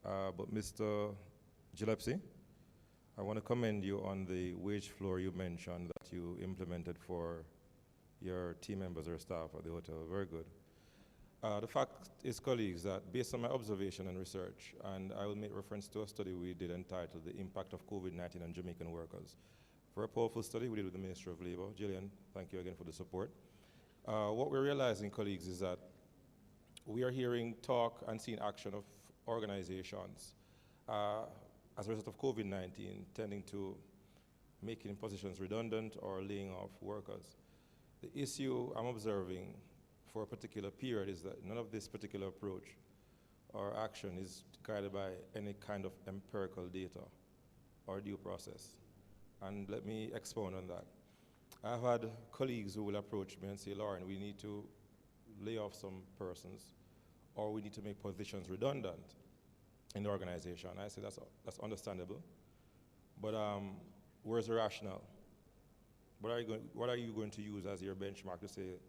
But Mr. Gillespie, I want to commend you on the wage floor you mentioned that you implemented for your team members or staff at the hotel. Very good. The fact is, colleagues, that based on my observation and research, and I will make reference to a study we did entitled The Impact of COVID-19 on Jamaican Workers. Very powerful study we did with the Ministry of Labor. Jillian, thank you again for the support. What we're realizing, colleagues, is that we are hearing talk and seeing action of organizations as a result of COVID-19 tending to making positions redundant or laying off workers. The issue I'm observing for a particular period is that none of this particular approach or action is guided by any kind of empirical data or due process. And let me expound on that. I've had colleagues who will approach me and say, Lauren, we need to lay off some persons or we need to make positions redundant in the organization. I say that's understandable, but where's the rationale? What are you going to use as your benchmark to say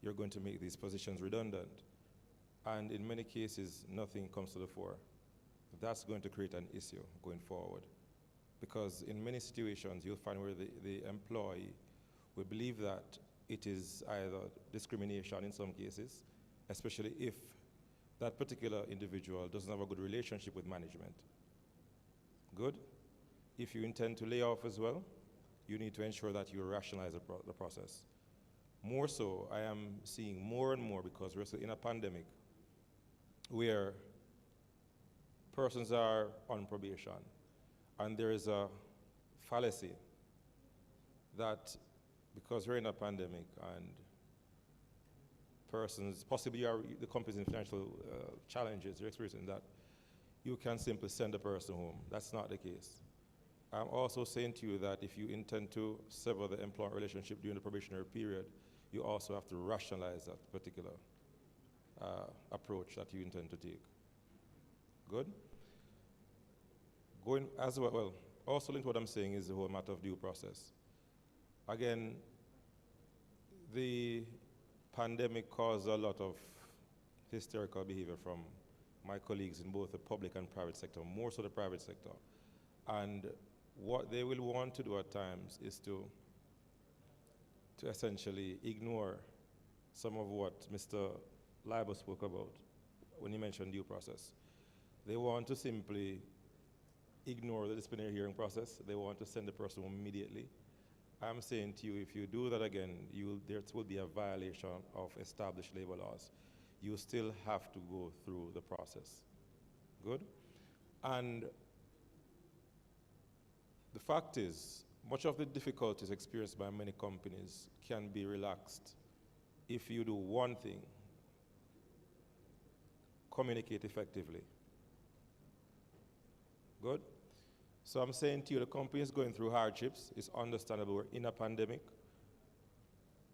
you're going to make these positions redundant? And in many cases, nothing comes to the fore. That's going to create an issue going forward. Because in many situations, you'll find where the employee will believe that it is either discrimination in some cases, especially if that particular individual doesn't have a good relationship with management. Good? If you intend to lay off as well, you need to ensure that you rationalize the process. More so, I am seeing more and more, because we're still in a pandemic, where persons are on probation, and there is a fallacy that because we're in a pandemic and persons, possibly the company's in financial challenges, you're experiencing that, you can simply send a person home. That's not the case. I'm also saying to you that if you intend to sever the employment relationship during the probationary period, you also have to rationalize that particular approach that you intend to take. Good? Going as well, also linked to what I'm saying is the whole matter of due process. Again, the pandemic caused a lot of hysterical behavior from my colleagues in both the public and private sector, more so the private sector. And what they will want to do at times is to essentially ignore some of what Mr. Leiber spoke about when he mentioned due process. They want to simply ignore the disciplinary hearing process. They want to send the person home immediately. I'm saying to you, if you do that again, there will be a violation of established labor laws. You still have to go through the process. Good? And the fact is, much of the difficulties experienced by many companies can be relaxed if you do one thing: communicate effectively. Good? So I'm saying to you, the company is going through hardships. It's understandable. We're in a pandemic.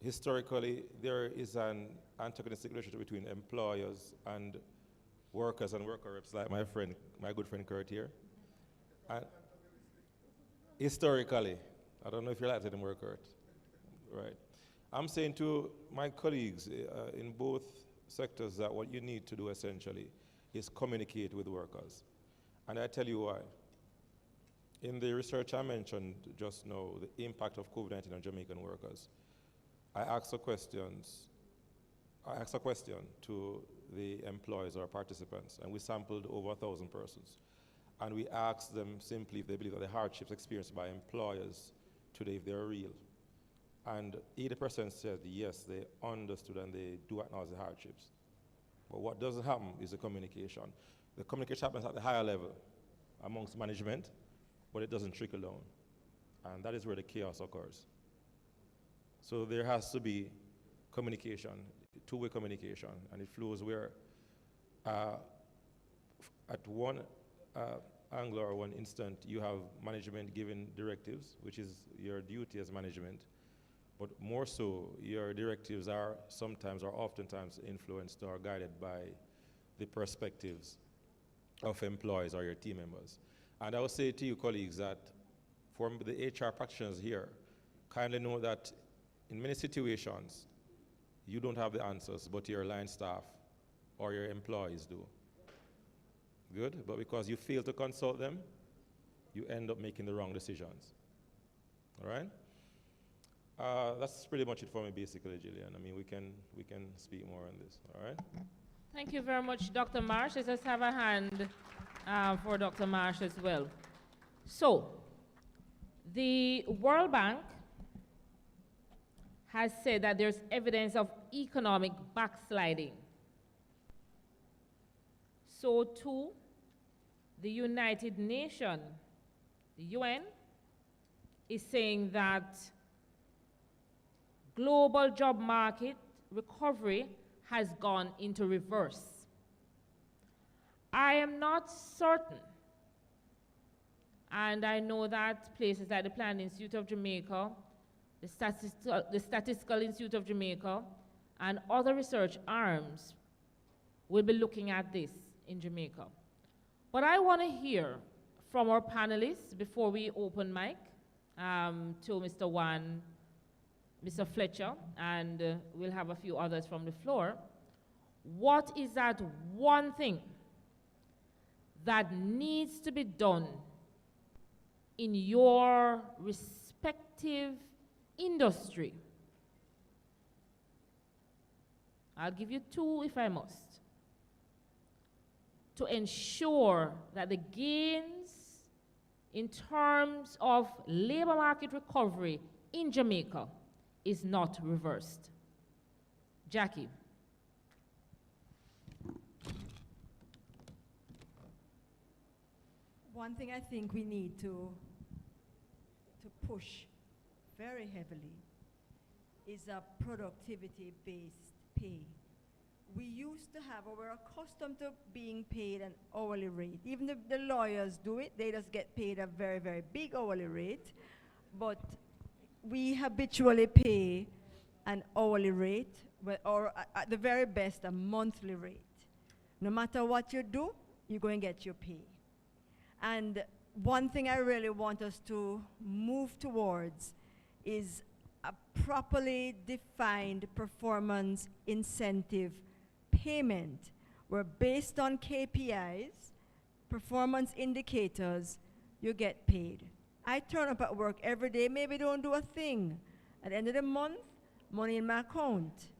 Historically, there is an antagonistic relationship between employers and workers and worker reps, like my good friend Kurt here. And historically, I don't know if you're like that in work, Kurt. Right. I'm saying to my colleagues in both sectors that what you need to do essentially is communicate with workers. And I tell you why. In the research I mentioned just now, the impact of COVID-19 on Jamaican workers, I asked a question to the employees or participants, and we sampled over 1,000 persons. And we asked them simply if they believe that the hardships experienced by employers today, if they're real. And 80% said yes, they understood and they do acknowledge the hardships. But what doesn't happen is the communication. The communication happens at the higher level. amongst management, but it doesn't trickle down. And that is where the chaos occurs. So there has to be communication, two-way communication, and it flows where at one angle or one instant, you have management giving directives, which is your duty as management, but more so, your directives are sometimes or oftentimes influenced or guided by the perspectives of employees or your team members. And I will say to you, colleagues, that from the HR practitioners here, kindly know that in many situations, you don't have the answers, but your line staff or your employees do. Good? But because you fail to consult them, you end up making the wrong decisions. All right? That's pretty much it for me, basically, Gillian. I mean, we can speak more on this. All right? Thank you very much, Dr. Marsh. Let's just have a hand for Dr. Marsh as well. So, the World Bank has said that there's evidence of economic backsliding. So too, the United Nations, the UN, is saying that global job market recovery has gone into reverse. I am not certain, and I know that places like the Planning Institute of Jamaica, the Statistical Institute of Jamaica, and other research arms will be looking at this in Jamaica. But I want to hear from our panelists before we open mic to Mr. Wan, Mr. Fletcher, and we'll have a few others from the floor. What is that one thing that needs to be done in your respective industry? I'll give you two if I must. To ensure that the gains in terms of labor market recovery in Jamaica is not reversed. Jackie. One thing I think we need to push very heavily is a productivity-based pay. We used to have, or we're accustomed to being paid an hourly rate. Even if the lawyers do it, they just get paid a very, very big hourly rate. But we habitually pay an hourly rate, or at the very best, a monthly rate. No matter what you do, you're going to get your pay. And one thing I really want us to move towards is a properly defined performance incentive payment, where based on KPIs, performance indicators, you get paid. I turn up at work every day, maybe don't do a thing. At the end of the month, money in my account.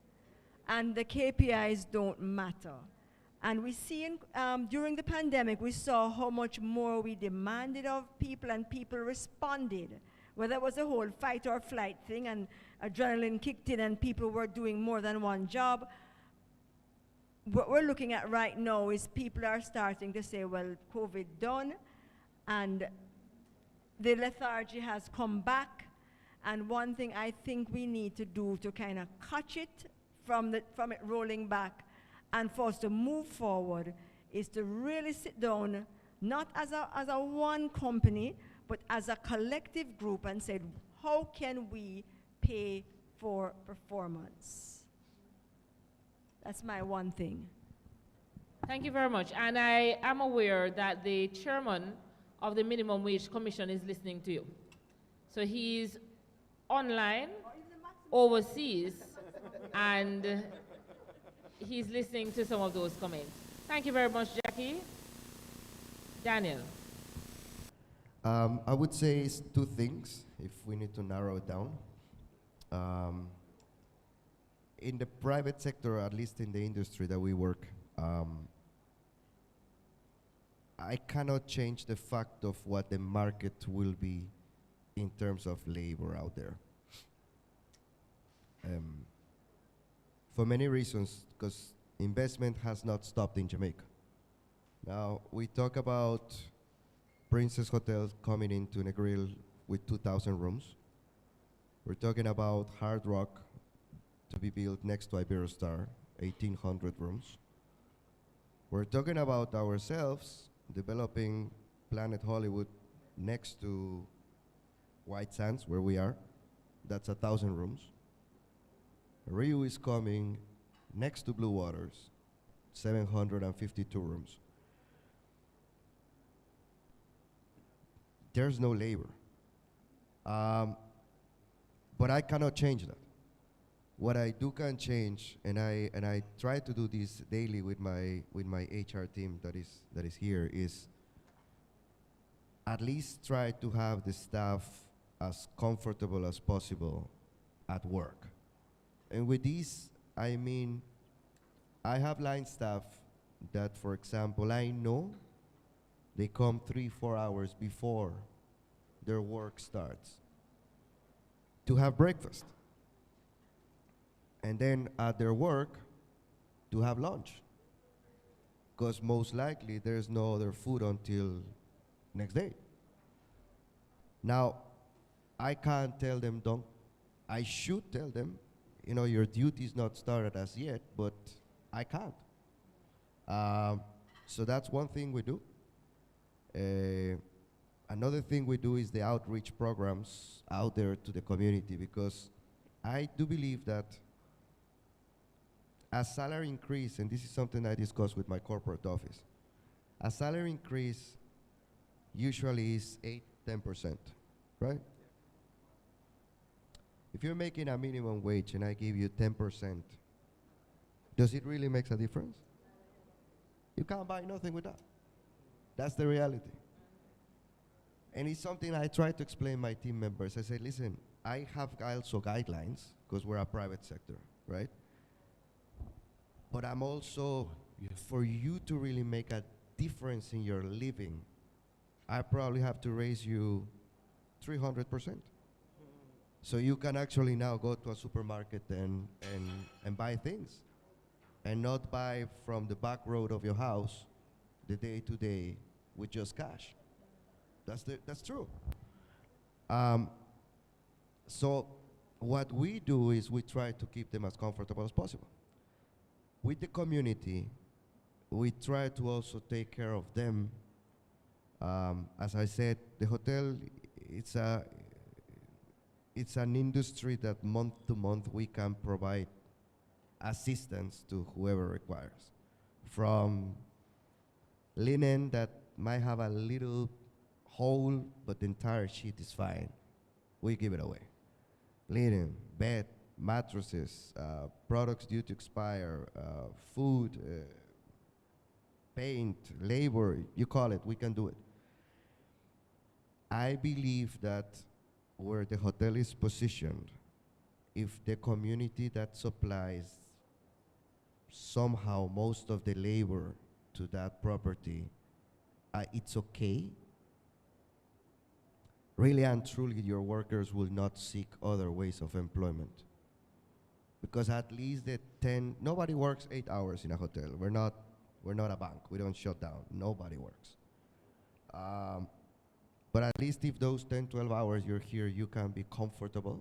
And the KPIs don't matter. And we see during the pandemic, we saw how much more we demanded of people and people responded. Whether it was a whole fight or flight thing and adrenaline kicked in and people were doing more than one job. What we're looking at right now is people are starting to say, well, COVID done, and the lethargy has come back. And one thing I think we need to do to kind of catch it from it rolling back and for us to move forward is to really sit down, not as a one company, but as a collective group and say, how can we pay for performance? That's my one thing. Thank you very much. And I am aware that the chairman of the Minimum Wage Commission is listening to you. So he's online, overseas, and he's listening to some of those comments. Thank you very much, Jackie. Daniel. I would say it's two things, if we need to narrow it down. In the private sector, at least in the industry that we work, I cannot change the fact of what the market will be in terms of labor out there. For many reasons, because investment has not stopped in Jamaica. Now, we talk about Princess Hotel coming into Negril with 2,000 rooms. We're talking about Hard Rock to be built next to Iberostar, 1,800 rooms. We're talking about ourselves developing Planet Hollywood next to White Sands, where we are. That's 1,000 rooms. Rio is coming next to Blue Waters, 752 rooms. There's no labor. But I cannot change that. What I can change, and I try to do this daily with my HR team that is here, is at least try to have the staff as comfortable as possible at work. And with this, I mean, I have line staff that, for example, I know they come 3-4 hours before their work starts to have breakfast. And then at their work, to have lunch. Because most likely there's no other food until next day. Now, I can't tell them don't. I should tell them, you know, your duty's not started as yet, but I can't. So that's one thing we do. Another thing we do is the outreach programs out there to the community, because I do believe that a salary increase, and this is something I discuss with my corporate office, a salary increase usually is 8-10%, right? If you're making a minimum wage and I give you 10%, does it really make a difference? You can't buy nothing with that. That's the reality. And it's something I try to explain my team members. I say, listen, I have also guidelines, because we're a private sector, right? But I'm also, for you to really make a difference in your living, I probably have to raise you 300%. So you can actually now go to a supermarket and buy things, and not buy from the back road of your house the day to day with just cash. That's true. So what we do is we try to keep them as comfortable as possible. With the community, we try to also take care of them. As I said, the hotel, it's an industry that month to month we can provide assistance to whoever requires. From linen that might have a little hole, but the entire sheet is fine, we give it away. Linen, bed, mattresses, products due to expire, food, paint, labor, you call it, we can do it. I believe that where the hotel is positioned, if the community that supplies somehow most of the labor to that property, it's okay. Really and truly, your workers will not seek other ways of employment. Because at least nobody works 8 hours in a hotel. We're not a bank. We don't shut down. Nobody works. But at least if those 10, 12 hours you're here, you can be comfortable.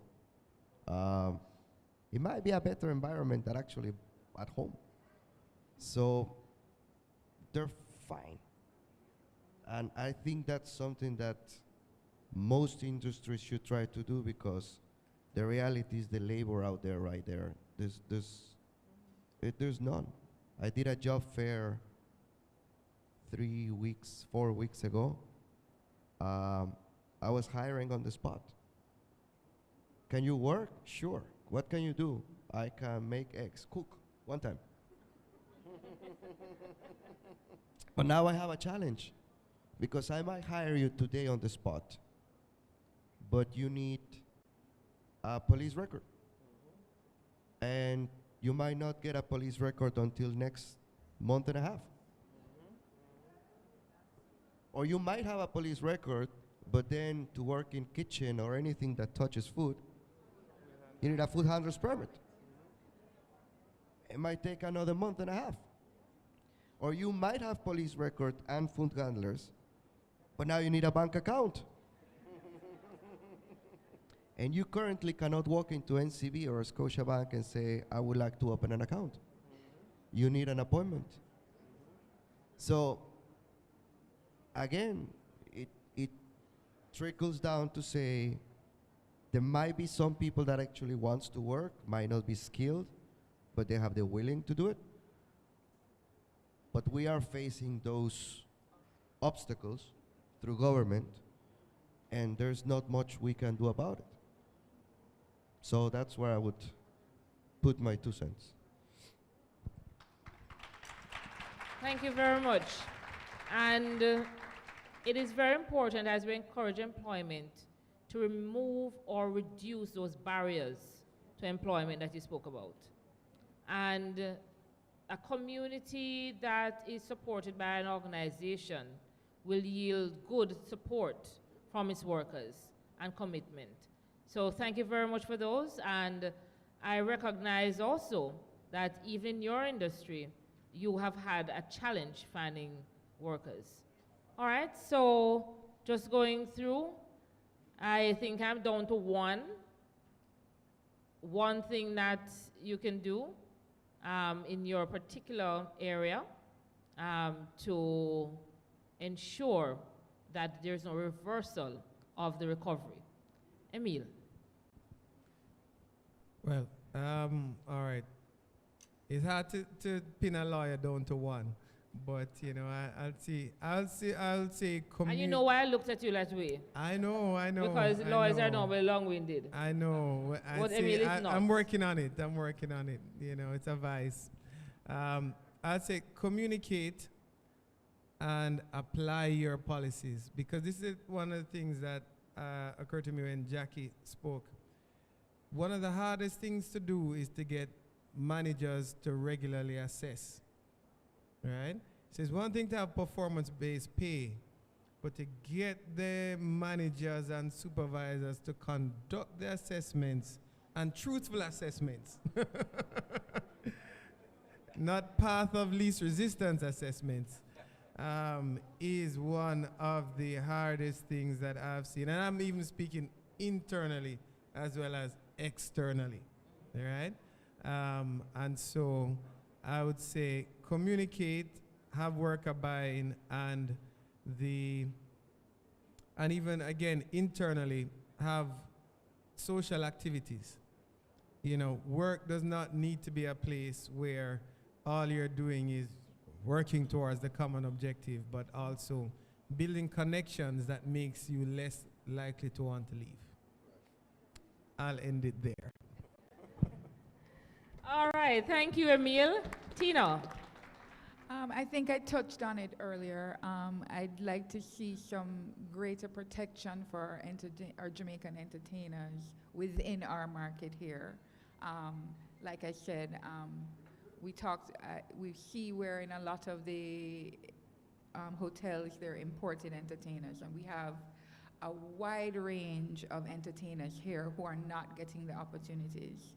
It might be a better environment than actually at home. So they're fine. And I think that's something that most industries should try to do, because the reality is the labor out there right there. There's none. I did a job fair 4 weeks ago. I was hiring on the spot. Can you work? Sure. What can you do? I can make eggs, cook, one time. But now I have a challenge, because I might hire you today on the spot, but you need a police record. And you might not get a police record until next month and a half. Or you might have a police record, but then to work in kitchen or anything that touches food, you need a food handler's permit. It might take another month and a half. Or you might have police record and food handlers, But now you need a bank account. And you currently cannot walk into NCB or Scotiabank and say, I would like to open an account. You need an appointment. So, again, it trickles down to say, there might be some people that actually wants to work, might not be skilled, but they have the willing to do it. But we are facing those obstacles through government, and there's not much we can do about it. So that's where I would put my 2 cents. Thank you very much. And it is very important as we encourage employment to remove or reduce those barriers to employment that you spoke about. And a community that is supported by an organization will yield good support from its workers and commitment. So thank you very much for those. And I recognize also that even in your industry, you have had a challenge finding workers. All right, so just going through, I think I'm down to one. One thing that you can do in your particular area to ensure that there's no reversal of the recovery. Emile. Well, all right. It's hard to pin a lawyer down to one, but you know, I'll say. And you know why I looked at you that way? I know. Because lawyers are normally long-winded. I know. What Emile is not. I'm working on it. You know, it's a vice. I'll say communicate and apply your policies, because this is one of the things that occurred to me when Jackie spoke. One of the hardest things to do is to get managers to regularly assess, right? So it's one thing to have performance-based pay, but to get the managers and supervisors to conduct the assessments and truthful assessments, not path of least resistance assessments, is one of the hardest things that I've seen. And I'm even speaking internally as well as externally, all right? And so I would say communicate, have worker buy-in, and even again internally have social activities. You know, work does not need to be a place where all you're doing is working towards the common objective, but also building connections that makes you less likely to want to leave. I'll end it there. All right, thank you, Emile. Tina. I think I touched on it earlier. I'd like to see some greater protection for our Jamaican entertainers within our market here. Like I said, we see where in a lot of the hotels they're imported entertainers, and we have a wide range of entertainers here who are not getting the opportunities.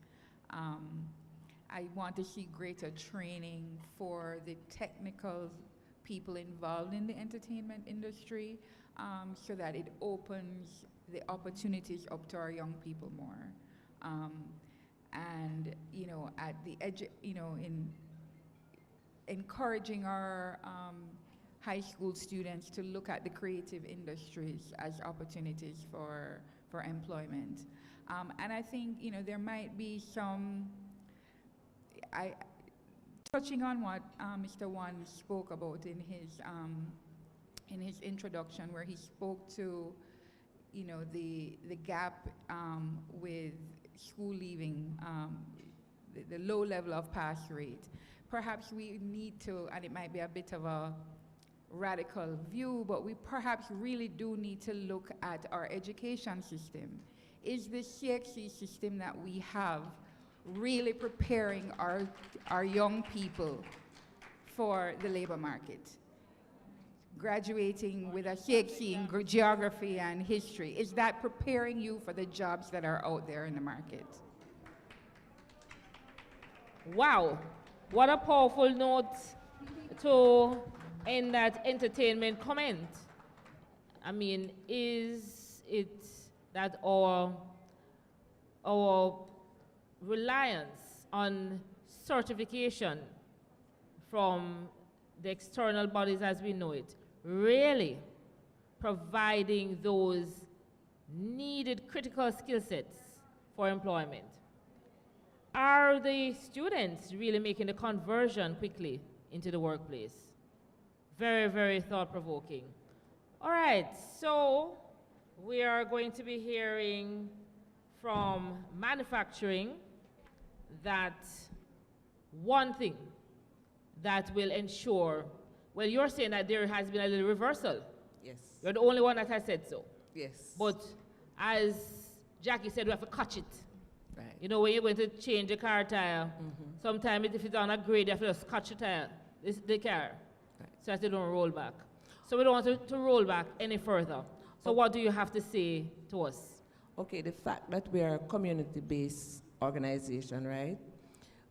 I want to see greater training for the technical people involved in the entertainment industry, so that it opens the opportunities up to our young people more. And you know, at the edge, you know, in encouraging our high school students to look at the creative industries as opportunities for employment. And I think, you know, there might be some, touching on what Mr. Wan spoke about in his introduction, where he spoke to, you know, the gap with school leaving, the low level of pass rate. Perhaps we need to, and it might be a bit of a radical view, but we perhaps really do need to look at our education system. Is the CXC system that we have really preparing our young people for the labor market? Graduating with a CXC in geography and history, is that preparing you for the jobs that are out there in the market? Wow, what a powerful note to end that entertainment comment. I mean, is it that our reliance on certification from the external bodies as we know it really providing those needed critical skill sets for employment? Are the students really making the conversion quickly into the workplace? Very, very thought-provoking. All right, so we are going to be hearing from manufacturing that one thing that will ensure, well, you're saying that there has been a little reversal. Yes. You're the only one that has said so. Yes. But as Jackie said, we have to catch it. Right. You know, when you're going to change a car tire, sometimes if it's on a grade, you have to just catch the tire, the car, so that they don't roll back. So we don't want to roll back any further. So what do you have to say to us? Okay, the fact that we are a community-based organization, right?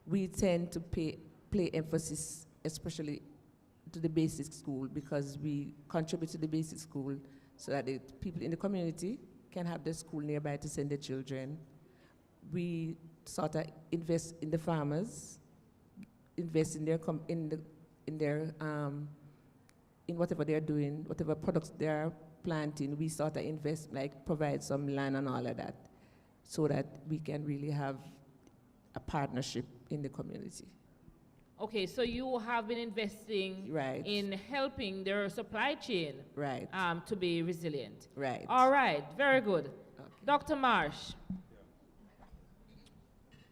We tend to play emphasis, especially to the basic school, because we contribute to the basic school so that the people in the community can have their school nearby to send their children. We sort of invest in the farmers, invest in their in whatever they're doing, whatever products they're planting. We sort of invest, like provide some land and all of that, so that we can really have a partnership in the community. Okay, so you have been investing in helping their supply chain to be resilient. Right. All right, very good. Okay. Dr. Marsh.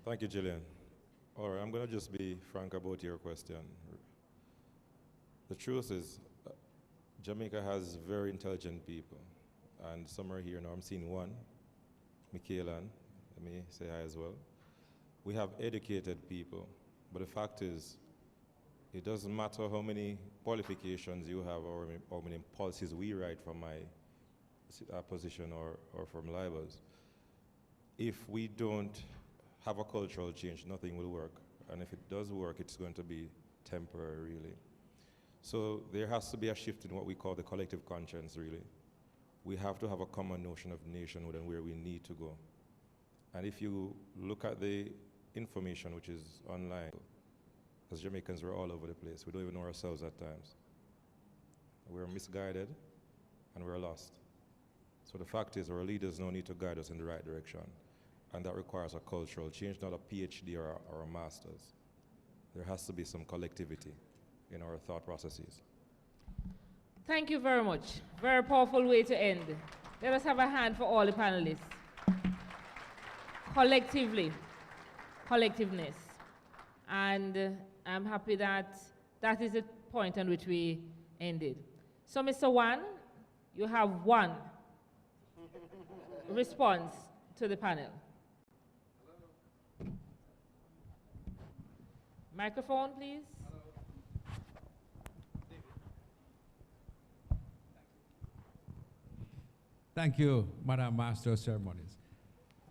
Thank you, Gillian. All right, I'm going to just be frank about your question. The truth is, Jamaica has very intelligent people, and some are here now. I'm seeing one, Michaela, let me say hi as well. We have educated people, but the fact is, it doesn't matter how many qualifications you have or how many policies we write from my position or from Libers. If we don't have a cultural change, nothing will work. And if it does work, it's going to be temporary, really. So there has to be a shift in what we call the collective conscience, really. We have to have a common notion of nationhood and where we need to go. And if you look at the information which is online, as Jamaicans, we're all over the place. We don't even know ourselves at times. We're misguided and we're lost. So the fact is, our leaders now need to guide us in the right direction. And that requires a cultural change, not a PhD or a master's. There has to be some collectivity in our thought processes. Thank you very much. Very powerful way to end. Let us have a hand for all the panelists. Collectiveness. And I'm happy that that is the point on which we ended. So, Mr. Wan, you have one response to the panel. Microphone, please. Thank you, Madam Master of Ceremonies.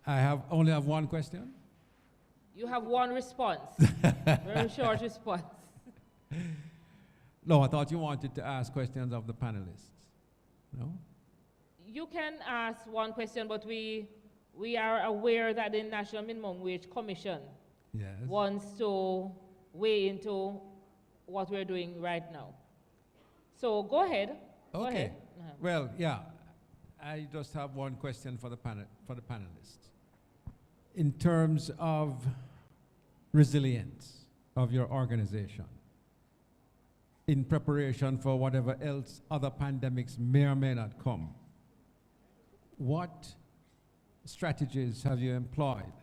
I only have one question. You have one response. Very short response. No, I thought you wanted to ask questions of the panelists. No? You can ask one question, but we are aware that the National Minimum Wage Commission wants to weigh into what we're doing right now. So go ahead. Go ahead. Well, yeah, I just have one question for the panelists. In terms of resilience of your organization, in preparation for whatever else other pandemics may or may not come, what strategies have you employed,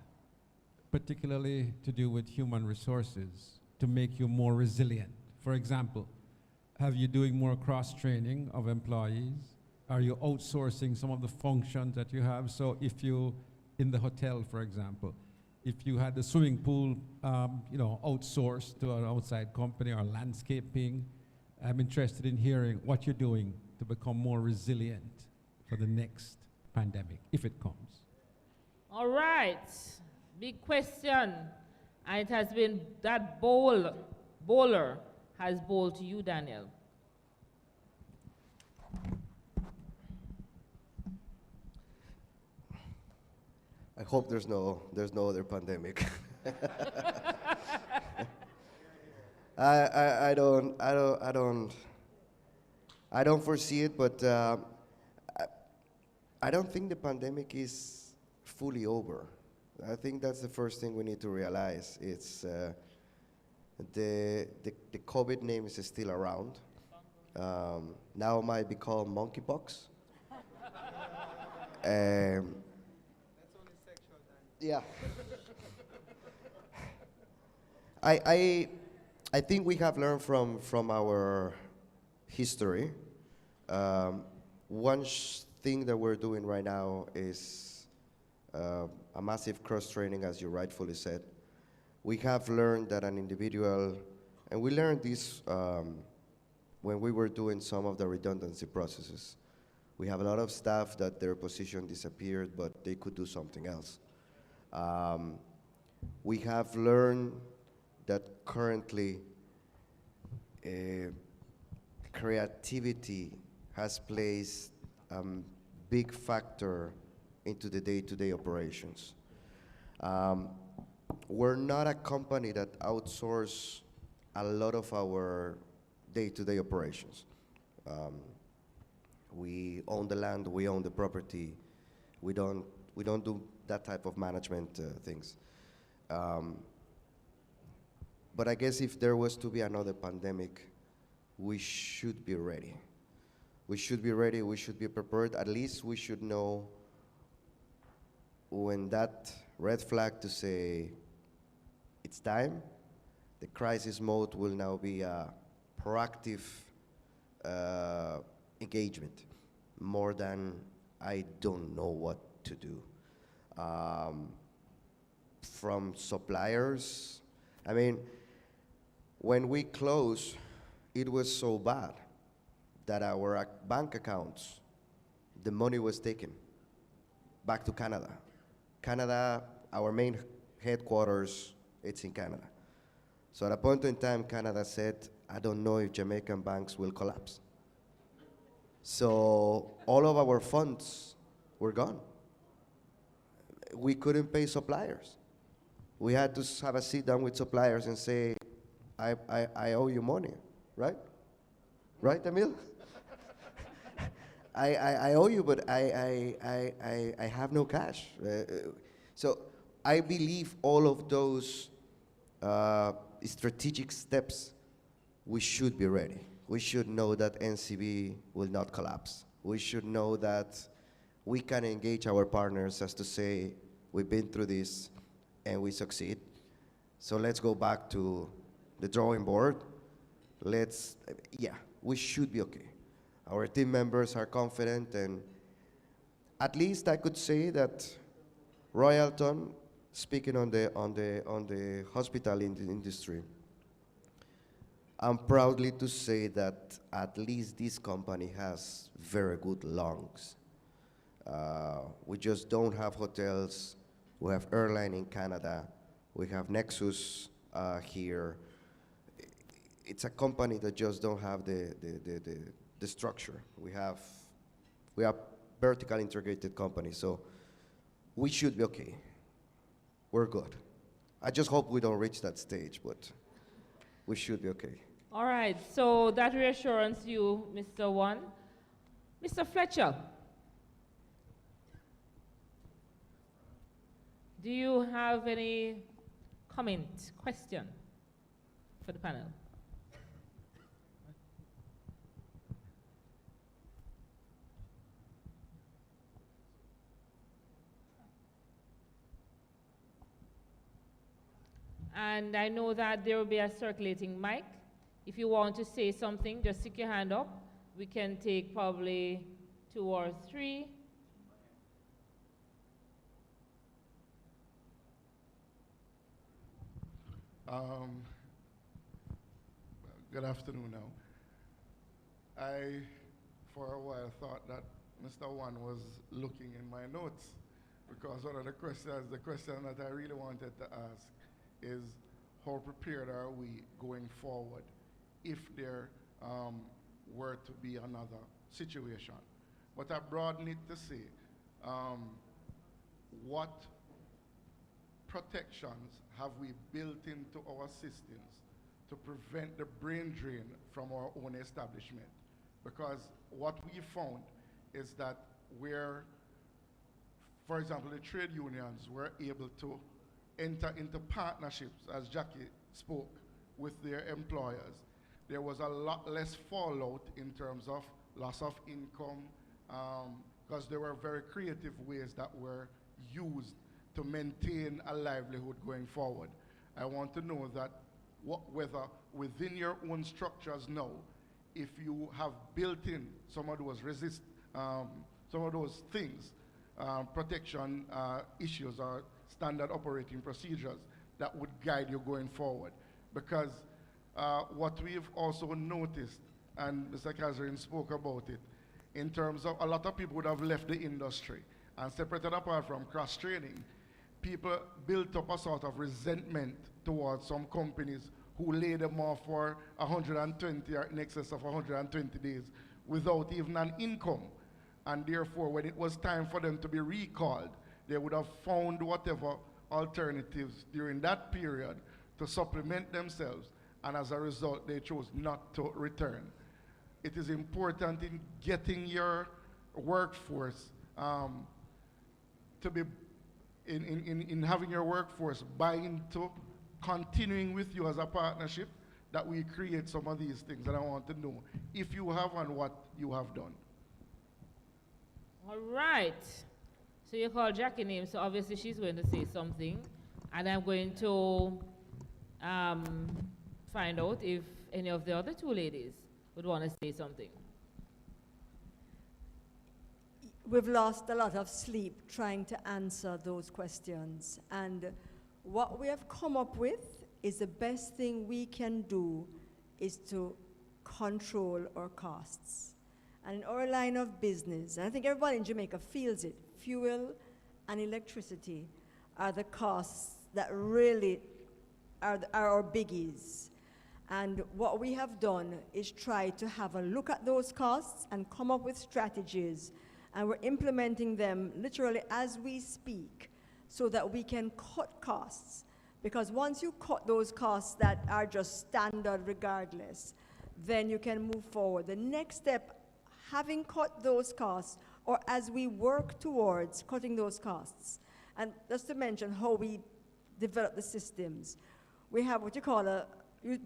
particularly to do with human resources, to make you more resilient? For example, have you doing more cross-training of employees? Are you outsourcing some of the functions that you have? So if you, in the hotel, for example, if you had the swimming pool, outsourced to an outside company or landscaping, I'm interested in hearing what you're doing to become more resilient for the next pandemic, if it comes. All right, big question. And it has been that bowler has bowled to you, Daniel. I hope there's no other pandemic. I don't foresee it, but I don't think the pandemic is fully over. I think that's the first thing we need to realize. It's the COVID name is still around. Now might be called monkeypox. Yeah. I think we have learned from our history. One thing that we're doing right now is a massive cross-training, as you rightfully said. We have learned that an individual, and we learned this when we were doing some of the redundancy processes. We have a lot of staff that their position disappeared, but they could do something else. We have learned that currently creativity has placed a big factor into the day-to-day operations. We're not a company that outsources a lot of our day-to-day operations. We own the land, we own the property. We don't do that type of management things. But I guess if there was to be another pandemic, we should be ready. We should be ready, we should be prepared. At least we should know when that red flag to say, it's time. The crisis mode will now be a proactive engagement, more than I don't know what to do. From suppliers, I mean, when we closed, it was so bad that our bank accounts, the money was taken back to Canada. Canada, our main headquarters, it's in Canada. So at a point in time, Canada said, I don't know if Jamaican banks will collapse. So all of our funds were gone. We couldn't pay suppliers. We had to have a sit down with suppliers and say, I owe you money, right? Right, Emil? I owe you, but I have no cash. So I believe all of those strategic steps, we should be ready. We should know that NCB will not collapse. We should know that we can engage our partners as to say, we've been through this and we succeed. So let's go back to the drawing board. We should be okay. Our team members are confident, and at least I could say that Royalton, speaking on the hospital industry, I'm proudly to say that at least this company has very good lungs. We just don't have hotels. We have airline in Canada. We have Nexus here. It's a company that just don't have the structure. We are vertical integrated company, so we should be okay. We're good. I just hope we don't reach that stage, but we should be okay. All right, so that reassurance you, Mr. One. Mr. Fletcher, do you have any comment, question for the panel? And I know that there will be a circulating mic. If you want to say something, just stick your hand up. We can take probably 2 or 3. Good afternoon now. I, for a while, thought that Mr. One was looking in my notes, because one of the question that I really wanted to ask is, how prepared are we going forward if there were to be another situation? But I broaden it to say, what protections have we built into our systems to prevent the brain drain from our own establishment? Because what we found is that where, for example, the trade unions were able to enter into partnerships, as Jackie spoke, with their employers, there was a lot less fallout in terms of loss of income, because there were very creative ways that were used to maintain a livelihood going forward. I want to know that whether within your own structures now, if you have built in some of those some of those things, protection issues or standard operating procedures that would guide you going forward. Because what we've also noticed, and Mr. Kazrin spoke about it, in terms of a lot of people would have left the industry, and separated apart from cross-training, people built up a sort of resentment towards some companies who laid them off for 120 or in excess of 120 days without even an income. And therefore, when it was time for them to be recalled, they would have found whatever alternatives during that period to supplement themselves, and as a result, they chose not to return. It is important in getting your workforce to be, in having your workforce buy into continuing with you as a partnership, that we create some of these things. And I want to know if you have and what you have done. All right. So you called Jackie name, so obviously she's going to say something. And I'm going to find out if any of the other two ladies would want to say something. We've lost a lot of sleep trying to answer those questions. And what we have come up with is the best thing we can do is to control our costs. And in our line of business, and I think everybody in Jamaica feels it, fuel and electricity are the costs that really are our biggies. And what we have done is try to have a look at those costs and come up with strategies. And we're implementing them literally as we speak so that we can cut costs. Because once you cut those costs that are just standard regardless, then you can move forward. The next step, having cut those costs, or as we work towards cutting those costs, and just to mention how we develop the systems, we have what you call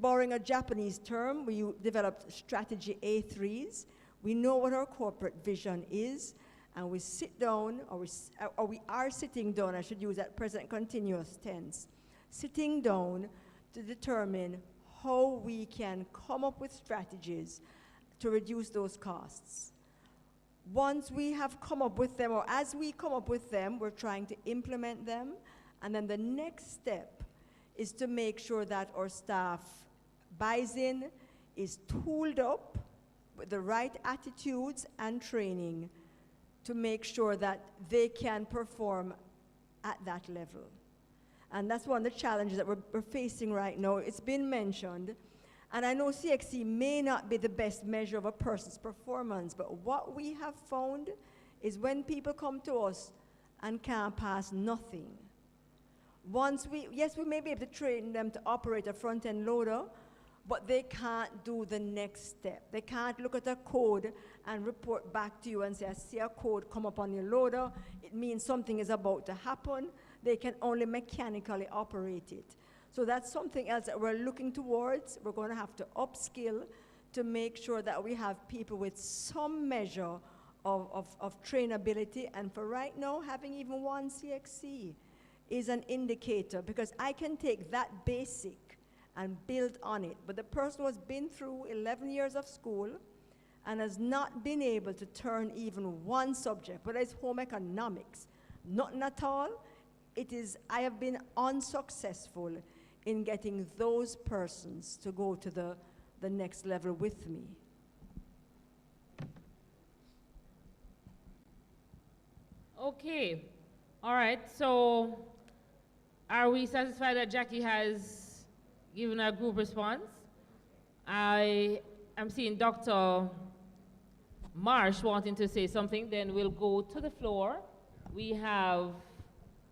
borrowing a Japanese term, we developed strategy A3s. We know what our corporate vision is, and we sit down, or we are sitting down, I should use that present continuous tense, sitting down to determine how we can come up with strategies to reduce those costs. Once we have come up with them, or as we come up with them, we're trying to implement them, and then the next step is to make sure that our staff buys in, is tooled up with the right attitudes and training to make sure that they can perform at that level. And that's one of the challenges that we're facing right now. It's been mentioned, and I know CXC may not be the best measure of a person's performance, but what we have found is when people come to us and can't pass nothing, yes, we may be able to train them to operate a front-end loader, but they can't do the next step. They can't look at a code and report back to you and say, I see a code come up on your loader. It means something is about to happen. They can only mechanically operate it. So that's something else that we're looking towards. We're going to have to upskill to make sure that we have people with some measure of trainability. And for right now, having even one CXC is an indicator, because I can take that basic and build on it. But the person who has been through 11 years of school and has not been able to turn even one subject, whether it's home economics, nothing at all, I have been unsuccessful in getting those persons to go to the next level with me. Okay, all right, so are we satisfied that Jackie has given a group response? I am seeing Dr. Marsh wanting to say something, then we'll go to the floor. We have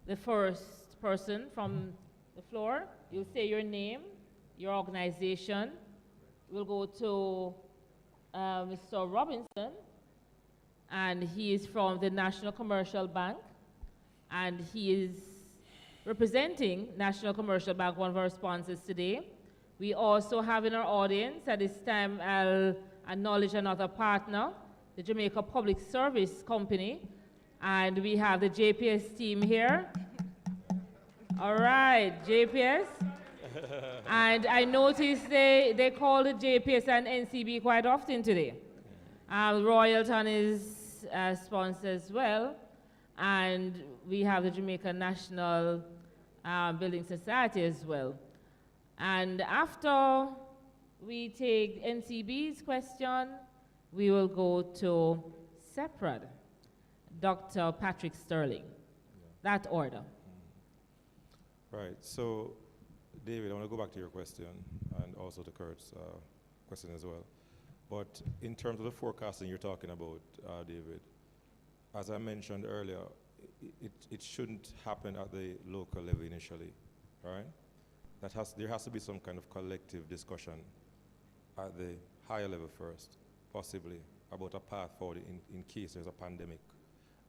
the first person from the floor. You'll say your name, your organization. We'll go to Mr. Robinson, and he is from the National Commercial Bank, and he is representing National Commercial Bank, one of our sponsors today. We also have in our audience, at this time, I'll acknowledge another partner, the Jamaica Public Service Company, and we have the JPS team here. All right, JPS. And I noticed they call the JPS and NCB quite often today. Royalton is a sponsor as well, and we have the Jamaica National Building Society as well. And after we take NCB's question, we will go to SEPRAD, Dr. Patrick Sterling. That order. Right, so David, I want to go back to your question and also to Kurt's question as well. But in terms of the forecasting you're talking about, David, as I mentioned earlier, it shouldn't happen at the local level initially, right? There has to be some kind of collective discussion at the higher level first, possibly, about a path forward in case there's a pandemic.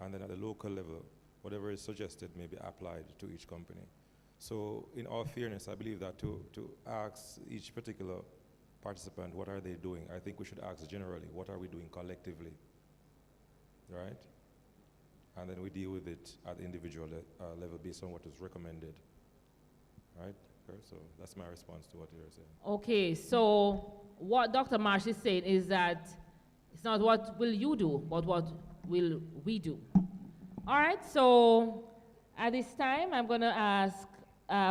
And then at the local level, whatever is suggested may be applied to each company. So in all fairness, I believe that to ask each particular participant, what are they doing? I think we should ask generally, what are we doing collectively, right? And then we deal with it at the individual level based on what is recommended, right? So that's my response to what you're saying. Okay, so what Dr. Marsh is saying is that it's not what will you do, but what will we do. All right, so at this time, I'm going to ask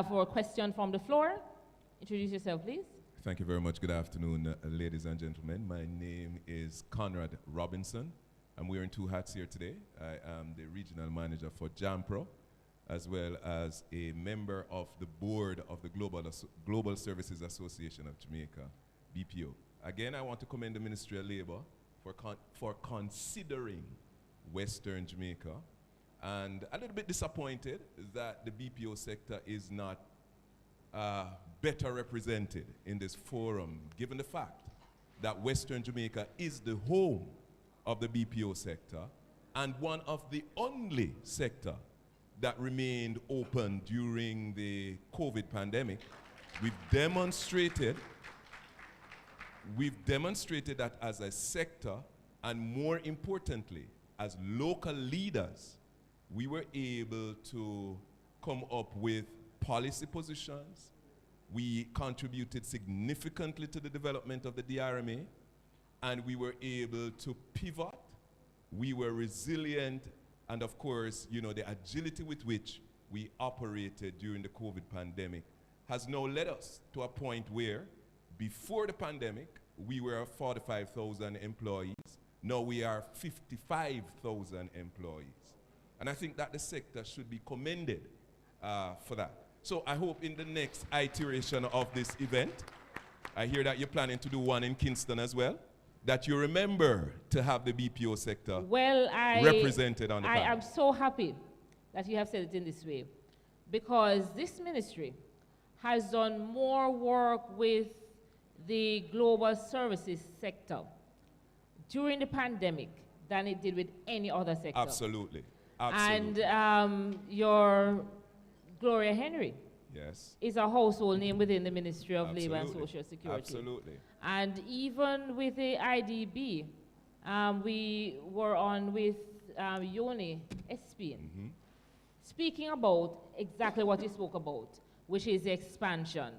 for a question from the floor. Introduce yourself, please. Thank you very much. Good afternoon, ladies and gentlemen. My name is Conrad Robinson. I'm wearing two hats here today. I am the regional manager for JAMPRO, as well as a member of the board of the Global Services Association of Jamaica, BPO. Again, I want to commend the Ministry of Labor for considering Western Jamaica, and a little bit disappointed that the BPO sector is not better represented in this forum, given the fact that Western Jamaica is the home of the BPO sector and one of the only sector that remained open during the COVID pandemic. We've demonstrated that as a sector, and more importantly, as local leaders, we were able to come up with policy positions. We contributed significantly to the development of the DRMA, and we were able to pivot. We were resilient, and of course, you know, the agility with which we operated during the COVID pandemic has now led us to a point where, before the pandemic, we were 45,000 employees. Now we are 55,000 employees. And I think that the sector should be commended for that. So I hope in the next iteration of this event, I hear that you're planning to do one in Kingston as well, that you remember to have the BPO sector represented on the panel. I am so happy that you have said it in this way, because this ministry has done more work with the global services sector during the pandemic than it did with any other sector. Absolutely. Absolutely. And your Gloria Henry, yes, is a household name within the Ministry of Absolutely. Labor and Social Security. Absolutely. And even with the IDB, we were on with Yoni Espin, speaking about exactly what you spoke about, which is expansion.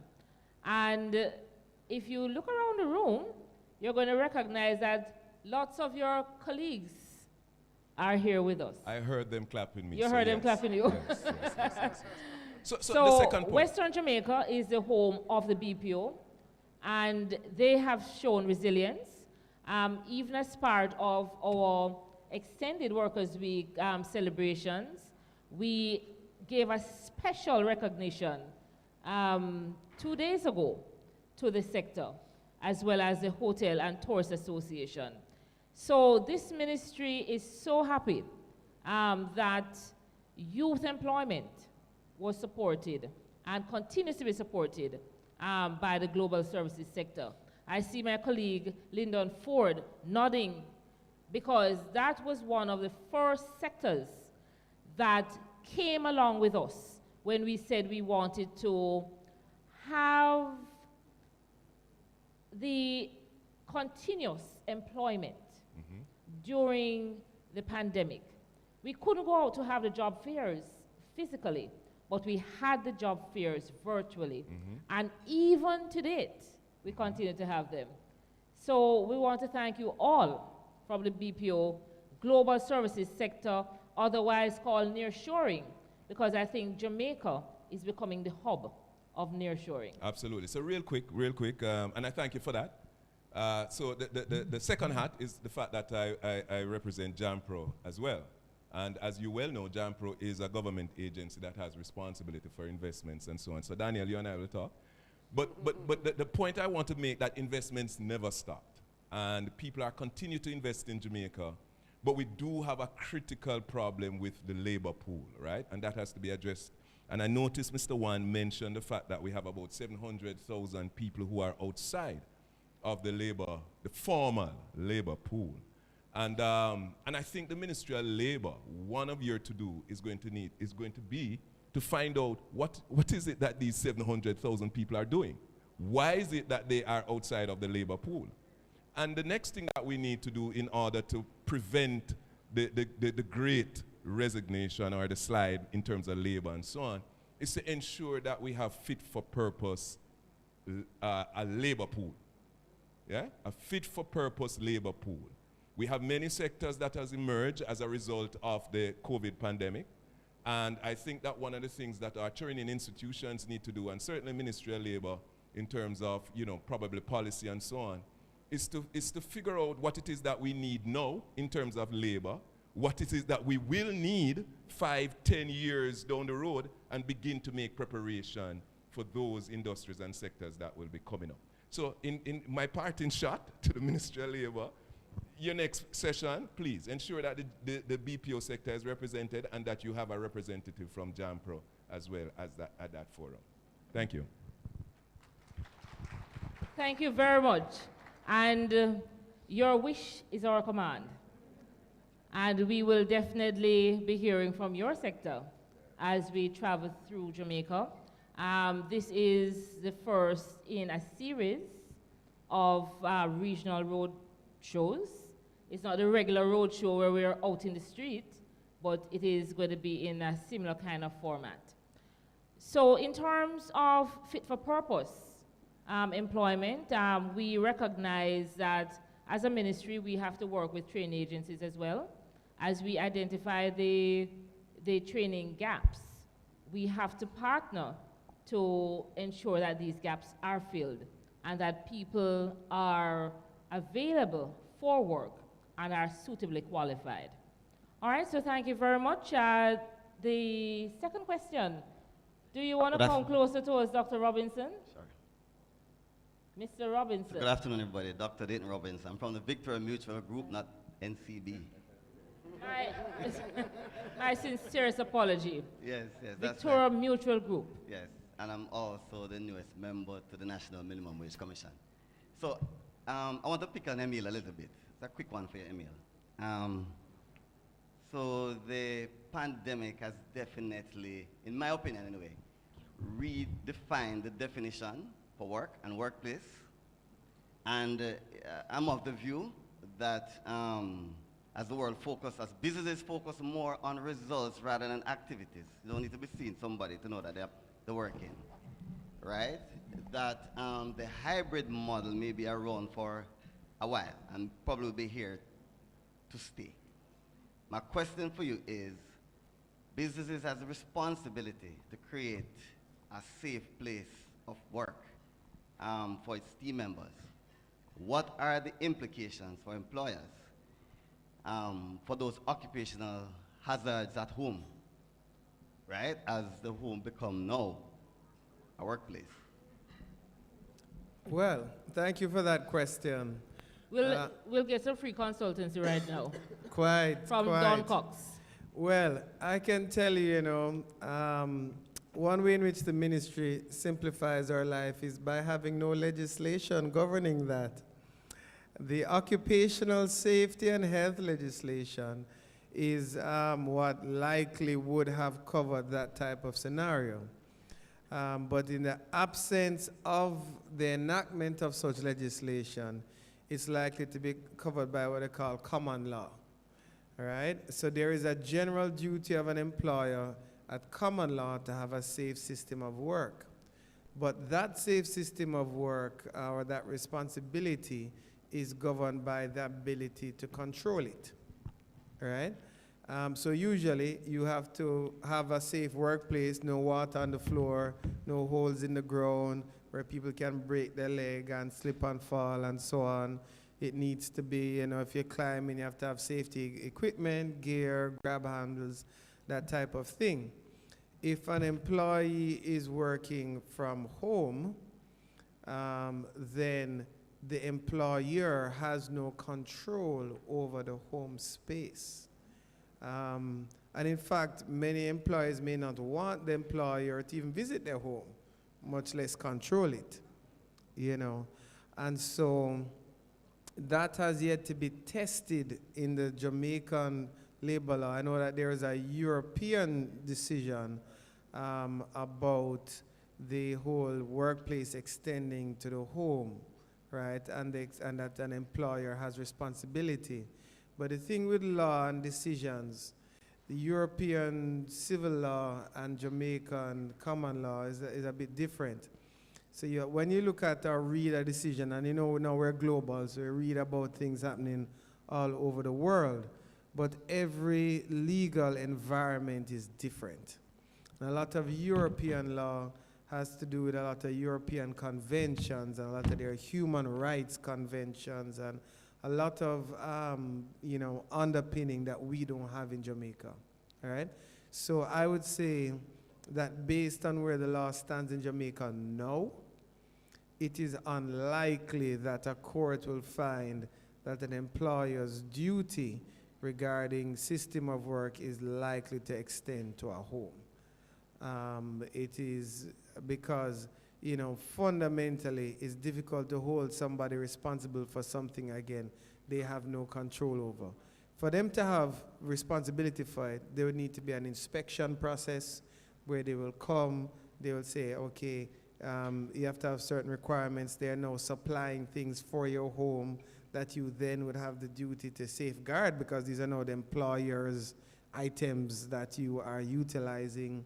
And if you look around the room, you're going to recognize that lots of your colleagues are here with us. I heard them clapping me. You heard them clapping you? Yes. So So the second point. Western Jamaica is the home of the BPO, and they have shown resilience, even as part of our Extended Workers' Week celebrations. We gave a special recognition 2 days ago to the sector, as well as the Hotel and Tourist Association. So this ministry is so happy that youth employment was supported and continues to be supported by the global services sector. I see my colleague Lyndon Ford nodding, because that was one of the first sectors that came along with us when we said we wanted to have the continuous employment during the pandemic. We couldn't go out to have the job fairs physically, but we had the job fairs virtually. And even to date, we continue to have them. So we want to thank you all from the BPO global services sector, otherwise called nearshoring, because I think Jamaica is becoming the hub of nearshoring. Absolutely. So real quick, and I thank you for that. So the second hat is the fact that I represent JAMPRO as well. And as you well know, JAMPRO is a government agency that has responsibility for investments and so on. So Daniel, you and I will talk. But the point I want to make, that investments never stopped. And people are continue to invest in Jamaica, but we do have a critical problem with the labor pool, right? And that has to be addressed. And I noticed Mr. Wan mentioned the fact that we have about 700,000 people who are outside of the formal labor pool. And I think the Ministry of Labor, one of your to-do is going to be to find out what is it that these 700,000 people are doing. Why is it that they are outside of the labor pool? And the next thing that we need to do in order to prevent the great resignation or the slide in terms of labor and so on is to ensure that we have fit for purpose a labor pool. Yeah? A fit for purpose labor pool. We have many sectors that has emerged as a result of the COVID pandemic. And I think that one of the things that our training institutions need to do, and certainly Ministry of Labor in terms of, probably policy and so on, is to figure out what it is that we need now in terms of labor, what it is that we will need 5, 10 years down the road, and begin to make preparation for those industries and sectors that will be coming up. So in my parting shot to the Ministry of Labor, your next session, please ensure that the BPO sector is represented and that you have a representative from JAMPRO as well as at that forum. Thank you. Thank you very much. And your wish is our command. And we will definitely be hearing from your sector as we travel through Jamaica. This is the first in a series of regional road shows. It's not a regular road show where we're out in the street, but it is going to be in a similar kind of format. So in terms of fit for purpose employment, we recognize that as a ministry, we have to work with training agencies as well. As we identify the training gaps, we have to partner to ensure that these gaps are filled and that people are available for work and are suitably qualified. All right, so thank you very much. The second question, do you want to come closer to us, Dr. Robinson? Sorry. Mr. Robinson. Good afternoon, everybody. Dr. Dayton Robinson. I'm from the Victoria Mutual Group, not NCB. My sincerest apology. Yes, that's Victoria right. Mutual Group. Yes, and I'm also the newest member to the National Minimum Wage Commission. So I want to pick on Emil a little bit. It's a quick one for you, Emil. So the pandemic has definitely, in my opinion anyway, redefined the definition for work and workplace. And I'm of the view that as the world focuses, as businesses focus more on results rather than activities. You don't need to be seeing somebody to know that they're working, right? That the hybrid model may be around for a while and probably will be here to stay. My question for you is, businesses has a responsibility to create a safe place of work for its team members. What are the implications for employers for those occupational hazards at home, right? As the home become now a workplace. Well, thank you for that question. We'll get some free consultancy right now. Quite. From Don Cox. Well, I can tell you, one way in which the ministry simplifies our life is by having no legislation governing that. The occupational safety and health legislation is what likely would have covered that type of scenario. But in the absence of the enactment of such legislation, it's likely to be covered by what they call common law. All right? So there is a general duty of an employer at common law to have a safe system of work. But that safe system of work or that responsibility is governed by the ability to control it. All right? So usually you have to have a safe workplace, no water on the floor, no holes in the ground where people can break their leg and slip and fall and so on. It needs to be, if you're climbing, you have to have safety equipment, gear, grab handles, that type of thing. If an employee is working from home, then the employer has no control over the home space. And in fact, many employees may not want the employer to even visit their home, much less control it, And so that has yet to be tested in the Jamaican labor law. I know that there is a European decision about the whole workplace extending to the home, right? And that an employer has responsibility. But the thing with law and decisions, the European civil law and Jamaican common law is a bit different. So when you look at or read a decision, and now we're global, so we read about things happening all over the world, but every legal environment is different. And a lot of European law has to do with a lot of European conventions and a lot of their human rights conventions and a lot of, underpinning that we don't have in Jamaica, all right? So I would say that based on where the law stands in Jamaica now, it is unlikely that a court will find that an employer's duty regarding system of work is likely to extend to a home. It is because, fundamentally it's difficult to hold somebody responsible for something, again, they have no control over. For them to have responsibility for it, there would need to be an inspection process where they will come, they will say, okay, you have to have certain requirements. They are now supplying things for your home that you then would have the duty to safeguard because these are now the employer's items that you are utilizing.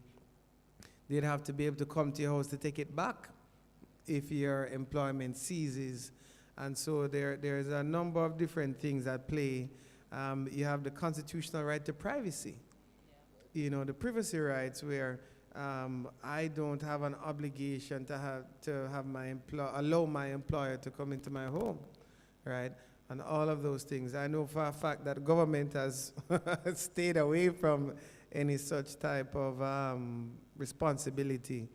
They'd have to be able to come to your house to take it back if your employment ceases. And so there's a number of different things at play. You have the constitutional right to privacy. The privacy rights where I don't have an obligation to allow my employer to come into my home, right? And all of those things. I know for a fact that government has stayed away from any such type of responsibility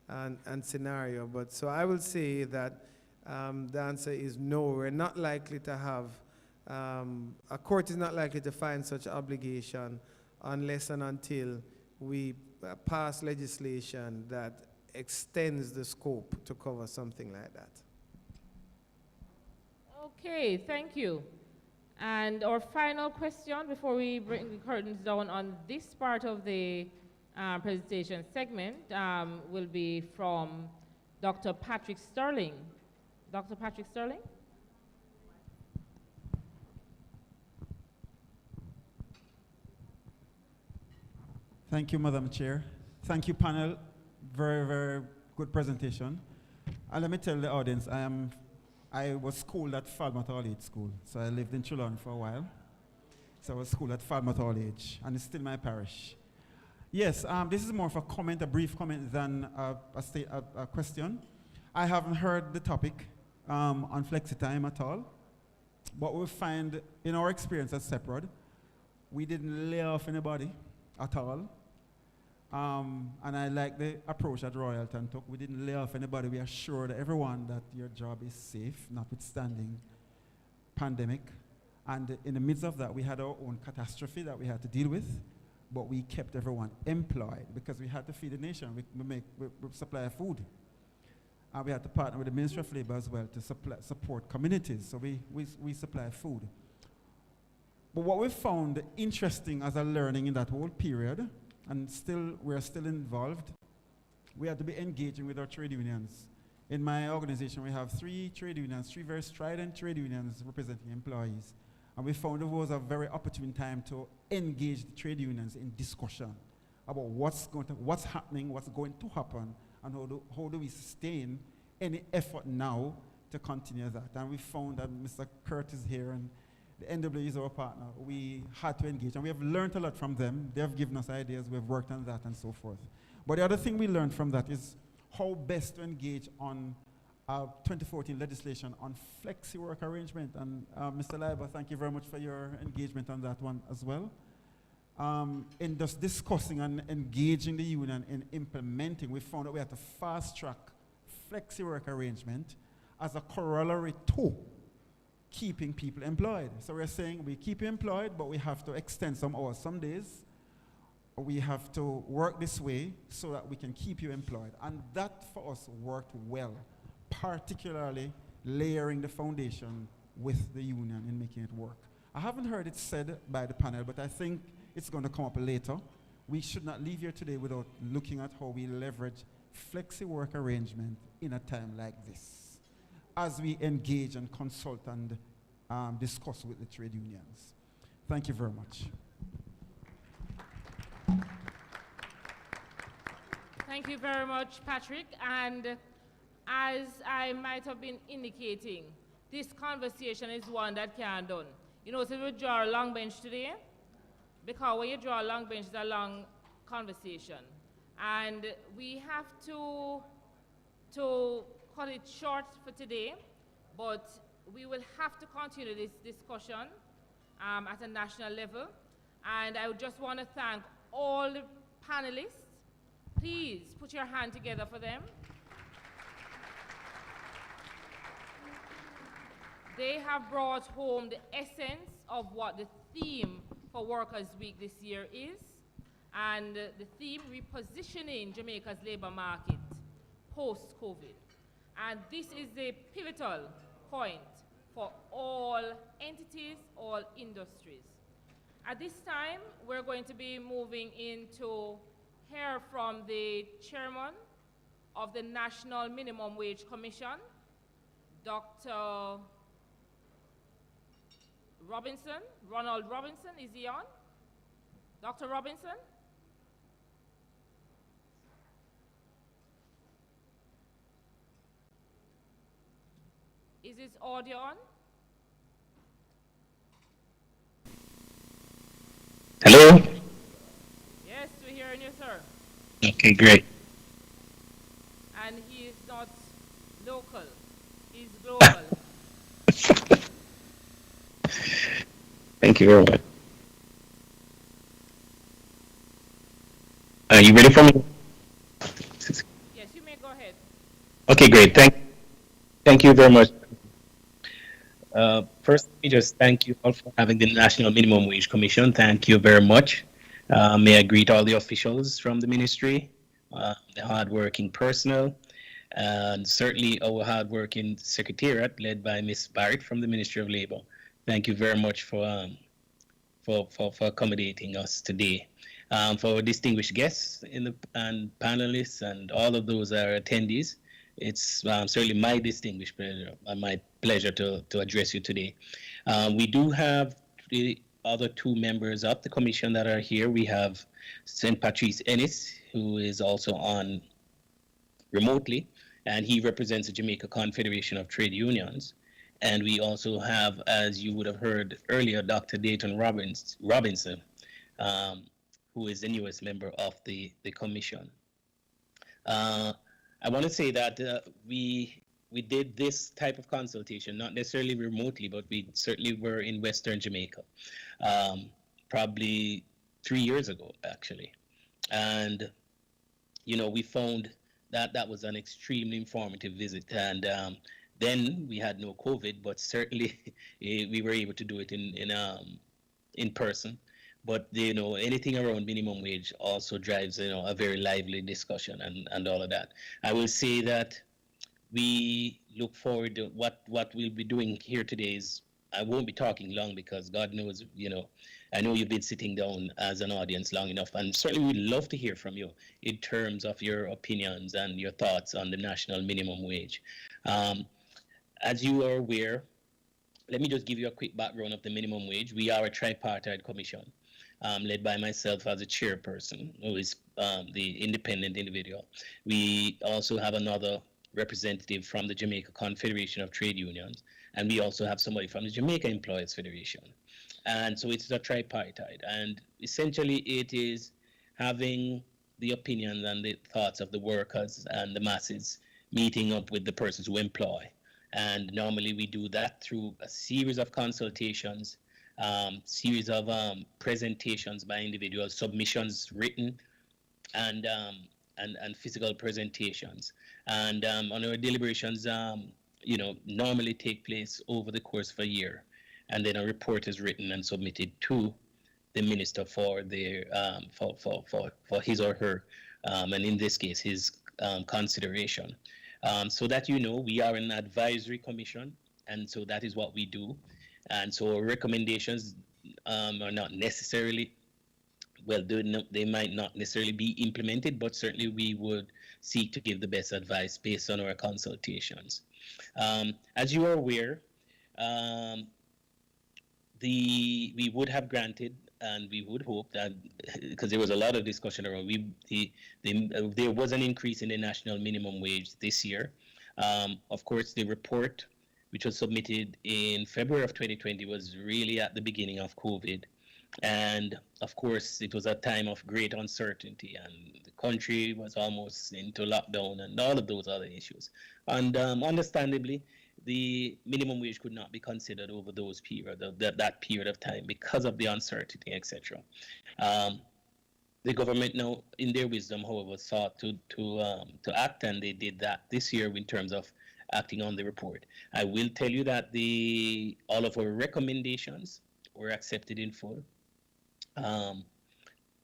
and scenario. But so I will say that the answer is no. We're not likely to have, a court is not likely to find such obligation unless and until we pass legislation that extends the scope to cover something like that. Okay, thank you. And our final question before we bring the curtains down on this part of the presentation segment will be from Dr. Patrick Sterling. Dr. Patrick Sterling? Thank you, Madam Chair. Thank you, panel. Very, very good presentation. And let me tell the audience, I was schooled at Falmouth All-Age School, so I lived in Chulon for a while. So I was schooled at Falmouth All-Age, and it's still my parish. Yes, this is more of a comment, a brief comment, than a question. I haven't heard the topic on flexi-time at all. What we find in our experience at Seprod, we didn't lay off anybody at all. And I like the approach that Royalton took. We didn't lay off anybody. We assured everyone that your job is safe, notwithstanding pandemic. And in the midst of that, we had our own catastrophe that we had to deal with. but we kept everyone employed because we had to feed the nation. We supply food. And we had to partner with the Ministry of Labor as well to support communities. So we supply food. But what we found interesting as a learning in that whole period, and we're still involved, we had to be engaging with our trade unions. In my organization, we have 3 trade unions, 3 very strident trade unions representing employees. And we found it was a very opportune time to engage the trade unions in discussion about what's happening, what's going to happen, and how do we sustain any effort now to continue that. And we found that Mr. Curtis here and the NWA is our partner. We had to engage, and we have learned a lot from them. They have given us ideas, we've worked on that and so forth. But the other thing we learned from that is how best to engage on 2014 legislation on flexi work arrangement. And Mr. Leiber, thank you very much for your engagement on that one as well. In just discussing and engaging the union in implementing, we found that we had to fast track flexi work arrangement as a corollary to keeping people employed. So we're saying we keep you employed, but we have to extend some hours. Some days we have to work this way so that we can keep you employed. And that for us worked well, particularly layering the foundation with the union in making it work. I haven't heard it said by the panel, but I think it's going to come up later. We should not leave here today without looking at how we leverage flexi work arrangement in a time like this, as we engage and consult and discuss with the trade unions. Thank you very much. Thank you very much, Patrick. And as I might have been indicating, this conversation is one that can't done. You know, so we draw a long bench today, because when you draw a long bench, it's a long conversation. And we have to cut it short for today, but we will have to continue this discussion at a national level. And I would just want to thank all the panelists. Please put your hand together for them. They have brought home the essence of what the theme for Workers' Week this year is, and the theme, repositioning Jamaica's labor market post-COVID. And this is the pivotal point for all entities, all industries. At this time, we're going to be moving into hear from the chairman of the National Minimum Wage Commission, Dr. Robinson, Ronald Robinson. Is he on? Dr. Robinson? Is his audio on? Hello? Yes, we're hearing you, sir. Okay, great. And he is not local, he's global. Thank you very much. Are you ready for me? Yes, you may go ahead. Okay, great. Thank you very much. First, let me just thank you all for having the National Minimum Wage Commission. Thank you very much. May I greet all the officials from the ministry, the hardworking personnel, and certainly our hardworking secretariat led by Ms. Barrett from the Ministry of Labor. Thank you very much for accommodating us today. For our distinguished guests and panelists and all of those that are attendees, it's certainly my distinguished pleasure and my pleasure to address you today. We do have the other 2 members of the commission that are here. We have St. Patrice Ennis, who is also on remotely, and he represents the Jamaica Confederation of Trade Unions. And we also have, as you would have heard earlier, Dr. Dayton Robinson, who is the newest member of the commission. I want to say that we did this type of consultation, not necessarily remotely, but we certainly were in Western Jamaica, probably 3 years ago, actually. And, you know, we found that that was an extremely informative visit. And then we had no COVID, but certainly we were able to do it in person. but anything around minimum wage also drives a very lively discussion and all of that. I will say that we look forward to what we'll be doing here today. Is I won't be talking long because God knows, I know you've been sitting down as an audience long enough, and certainly we'd love to hear from you in terms of your opinions and your thoughts on the national minimum wage. As you are aware, let me just give you a quick background of the minimum wage. We are a tripartite commission led by myself as a chairperson, who is the independent individual. We also have another representative from the Jamaica Confederation of Trade Unions, and we also have somebody from the Jamaica Employers Federation. And so it's a tripartite, and essentially it is having the opinions and the thoughts of the workers and the masses meeting up with the persons who employ. And normally we do that through a series of consultations, series of presentations by individuals, submissions written, and physical presentations. And on our deliberations, normally take place over the course of a year. And then a report is written and submitted to the minister for their for his or her, and in this case, his consideration. So that we are an advisory commission, and so that is what we do. And so recommendations are not necessarily, well, they might not necessarily be implemented, but certainly we would seek to give the best advice based on our consultations. As you are aware, we would have granted, and we would hope that, because there was a lot of discussion around, there was an increase in the national minimum wage this year. Of course, the report, which was submitted in February of 2020, was really at the beginning of COVID. And of course, it was a time of great uncertainty, and the country was almost into lockdown and all of those other issues. And understandably, the minimum wage could not be considered over those period, that period of time, because of the uncertainty, etc. The government now, in their wisdom, however, sought to act, and they did that this year in terms of acting on the report. I will tell you that all of our recommendations were accepted in full.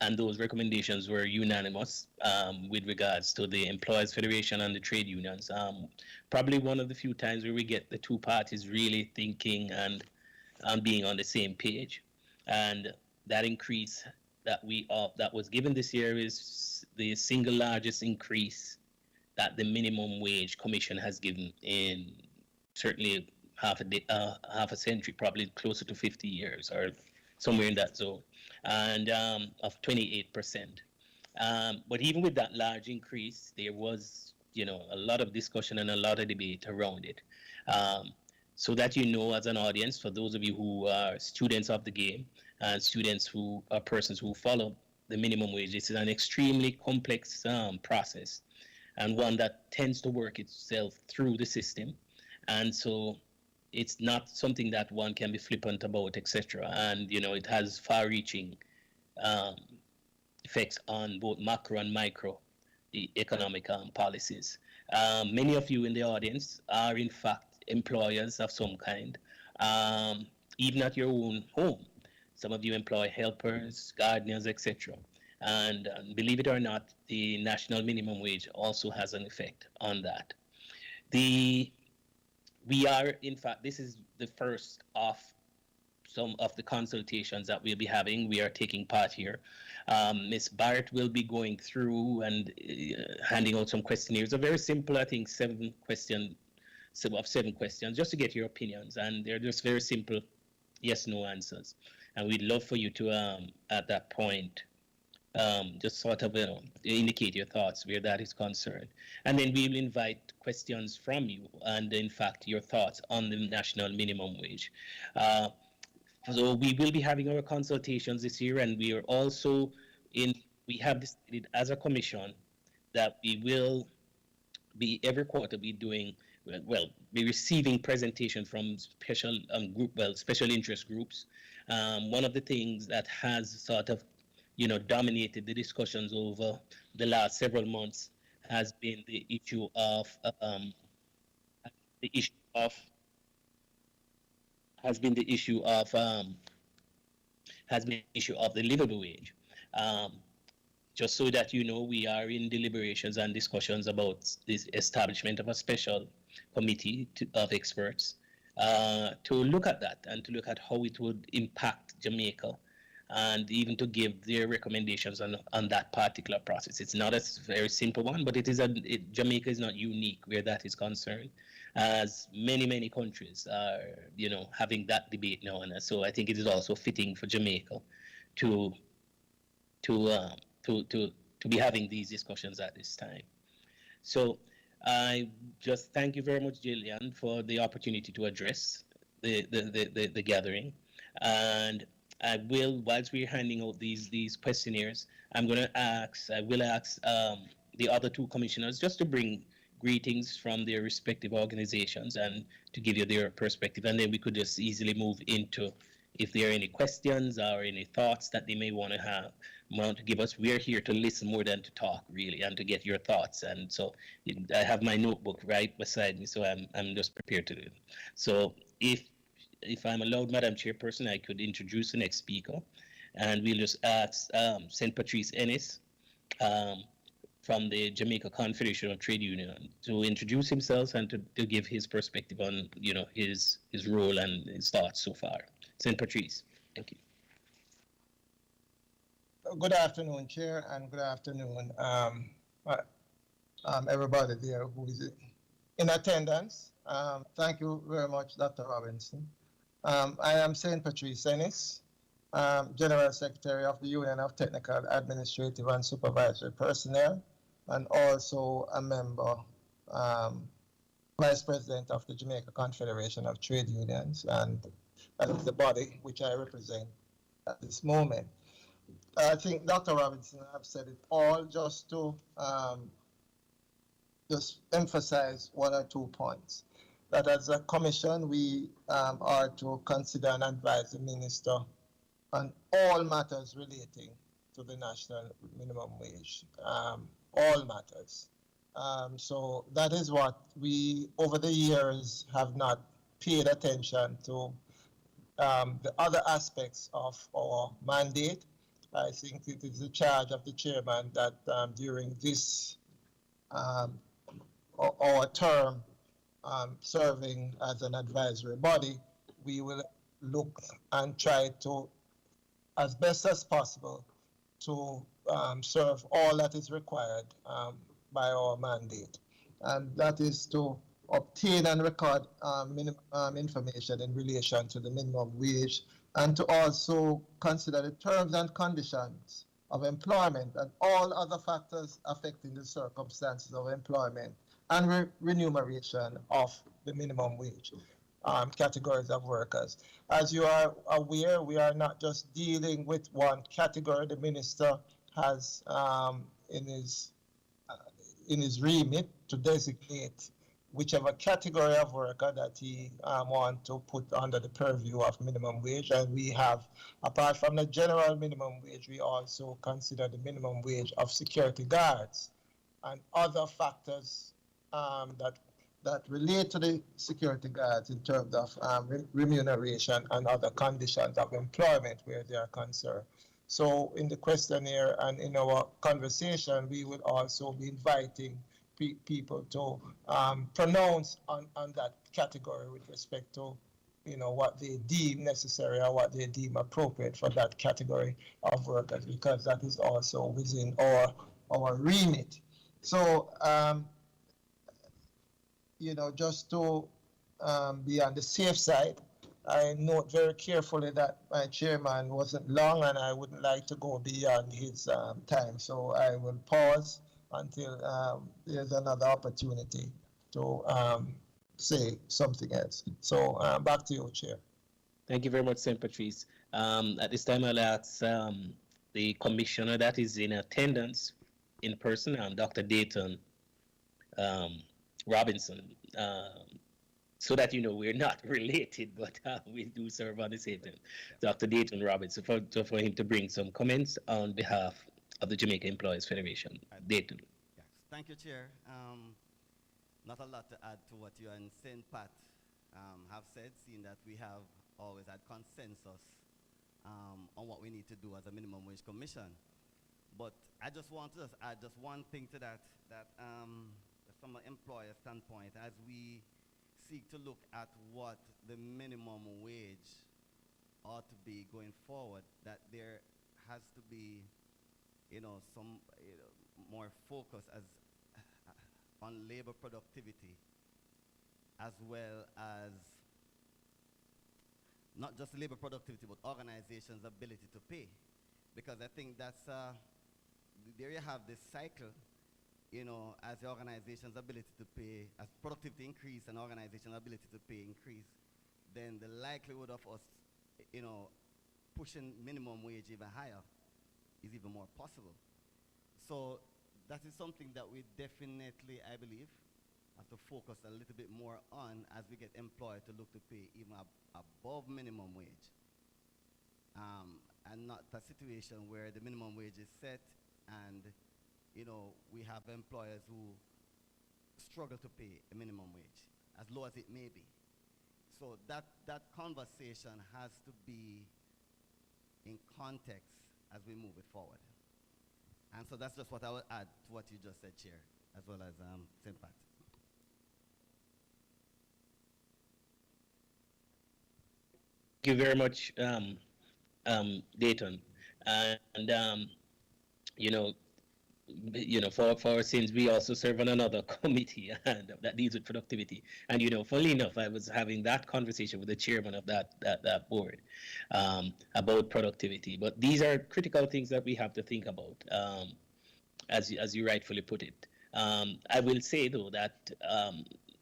And those recommendations were unanimous with regards to the Employers Federation and the trade unions. Probably one of the few times where we get the two parties really thinking and being on the same page. And that increase that was given this year is the single largest increase that the minimum wage commission has given in certainly half a century, probably closer to 50 years or somewhere in that zone, and of 28%. But even with that large increase, there was, a lot of discussion and a lot of debate around it. So that as an audience, for those of you who are students of the game and students who are persons who follow the minimum wage, this is an extremely complex process, and one that tends to work itself through the system. And so it's not something that one can be flippant about, etc. And, it has far-reaching effects on both macro and micro economic policies. Many of you in the audience are, in fact, employers of some kind, even at your own home. Some of you employ helpers, gardeners, etc. And believe it or not, the national minimum wage also has an effect on that. We are, in fact, this is the first of some of the consultations that we'll be having. We are taking part here. Ms. Barrett will be going through and handing out some questionnaires. They're very simple, I think, 7 questions, just to get your opinions. And they're just very simple yes-no answers. And we'd love for you to, at that point, just sort of indicate your thoughts where that is concerned. And then we will invite questions from you and, in fact, your thoughts on the national minimum wage. So we will be having our consultations this year, and we are also we have decided as a commission that we will be every quarter be doing, be receiving presentation from special special interest groups. One of the things that has sort of dominated the discussions over the last several months has been the issue of has been the issue of the livable wage. Just so that you know, we are in deliberations and discussions about this establishment of a special committee of experts to look at that and to look at how it would impact Jamaica, and even to give their recommendations on that particular process. It's not a very simple one, but Jamaica is not unique where that is concerned, as many countries are, having that debate now. And so I think it is also fitting for Jamaica to be having these discussions at this time. So I just thank you very much, Jillian, for the opportunity to address the gathering. And I will, whilst we're handing out these questionnaires, I will ask the other two commissioners just to bring greetings from their respective organizations and to give you their perspective. And then we could just easily move into if there are any questions or any thoughts that they may want to give us. We are here to listen more than to talk, really, and to get your thoughts. And so I have my notebook right beside me, so I'm just prepared to do it. So if I'm allowed, Madam Chairperson, I could introduce the next speaker, and we'll just ask St. Patrice Ennis from the Jamaica Confederation of Trade Union to introduce himself and to give his perspective on his role and his thoughts so far. St. Patrice, thank you. Good afternoon, Chair, and good afternoon, everybody there who is in attendance. Thank you very much, Dr. Robinson. I am St. Patrice Ennis, General Secretary of the Union of Technical, Administrative, and Supervisory Personnel, and also a member, Vice President of the Jamaica Confederation of Trade Unions, and that is the body which I represent at this moment. I think Dr. Robinson have said it all. Just to just emphasize one or 2 points. That as a commission, we are to consider and advise the minister on all matters relating to the national minimum wage, all matters. So that is what we, over the years, have not paid attention to the other aspects of our mandate. I think it is the charge of the chairman that during this, our term, serving as an advisory body, we will look and try to, as best as possible, to serve all that is required by our mandate. And that is to obtain and record information in relation to the minimum wage, and to also consider the terms and conditions of employment and all other factors affecting the circumstances of employment and remuneration of the minimum wage categories of workers. As you are aware, we are not just dealing with one category. The minister has in his remit to designate whichever category of worker that he want to put under the purview of minimum wage. And we have, apart from the general minimum wage, we also consider the minimum wage of security guards and other factors that relate to the security guards in terms of remuneration and other conditions of employment where they are concerned. So in the questionnaire and in our conversation, we would also be inviting people to pronounce on that category with respect to what they deem necessary or what they deem appropriate for that category of workers, because that is also within our remit. So just to be on the safe side, I note very carefully that my chairman wasn't long and I wouldn't like to go beyond his time. So I will pause until there's another opportunity to say something else. So back to you, Chair. Thank you very much, St. Patrice. At this time, I'll ask the commissioner that is in attendance in person, Dr. Dayton Robinson, so that we're not related, but we do serve on the same time. Dr. Dayton Robinson, for him to bring some comments on behalf of the Jamaica Employees Federation. Dayton. Yes. Thank you, Chair. Not a lot to add to what you and St. Pat have said, seeing that we have always had consensus on what we need to do as a minimum wage commission. But I just want to add just one thing to that, from an employer standpoint, as we seek to look at what the minimum wage ought to be going forward, that there has to be, some more focus on labor productivity, as well as not just labor productivity, but organizations' ability to pay. Because I think that's, there you have this cycle, as the organization's ability to pay, as productivity increase and organization's ability to pay increase, then the likelihood of us, pushing minimum wage even higher is even more possible. So that is something that we definitely, I believe, have to focus a little bit more on as we get employed to look to pay even above minimum wage. And not a situation where the minimum wage is set and we have employers who struggle to pay a minimum wage, as low as it may be. So that conversation has to be in context as we move it forward. And so that's just what I would add to what you just said, Chair, as well as St. Pat. Thank you very much, Dayton. And for since we also serve on another committee and that deals with productivity. And funnily enough, I was having that conversation with the chairman of that board about productivity. But these are critical things that we have to think about, as you rightfully put it. I will say though that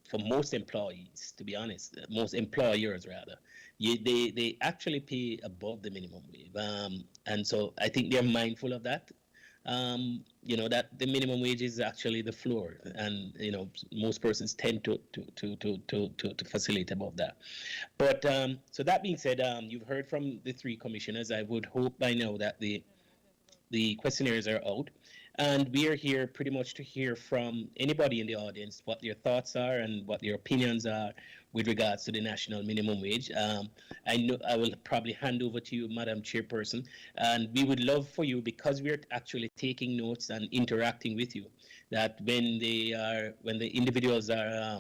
for most employees, to be honest, most employers rather, they actually pay above the minimum wage, and so I think they're mindful of that. That the minimum wage is actually the floor, and most persons tend to facilitate above that. But so that being said, you've heard from the three commissioners. I would hope by now that the questionnaires are out, and we are here pretty much to hear from anybody in the audience what their thoughts are and what their opinions are with regards to the national minimum wage. I know I will probably hand over to you, Madam Chairperson, and we would love for you, because we're actually taking notes and interacting with you, that when the individuals are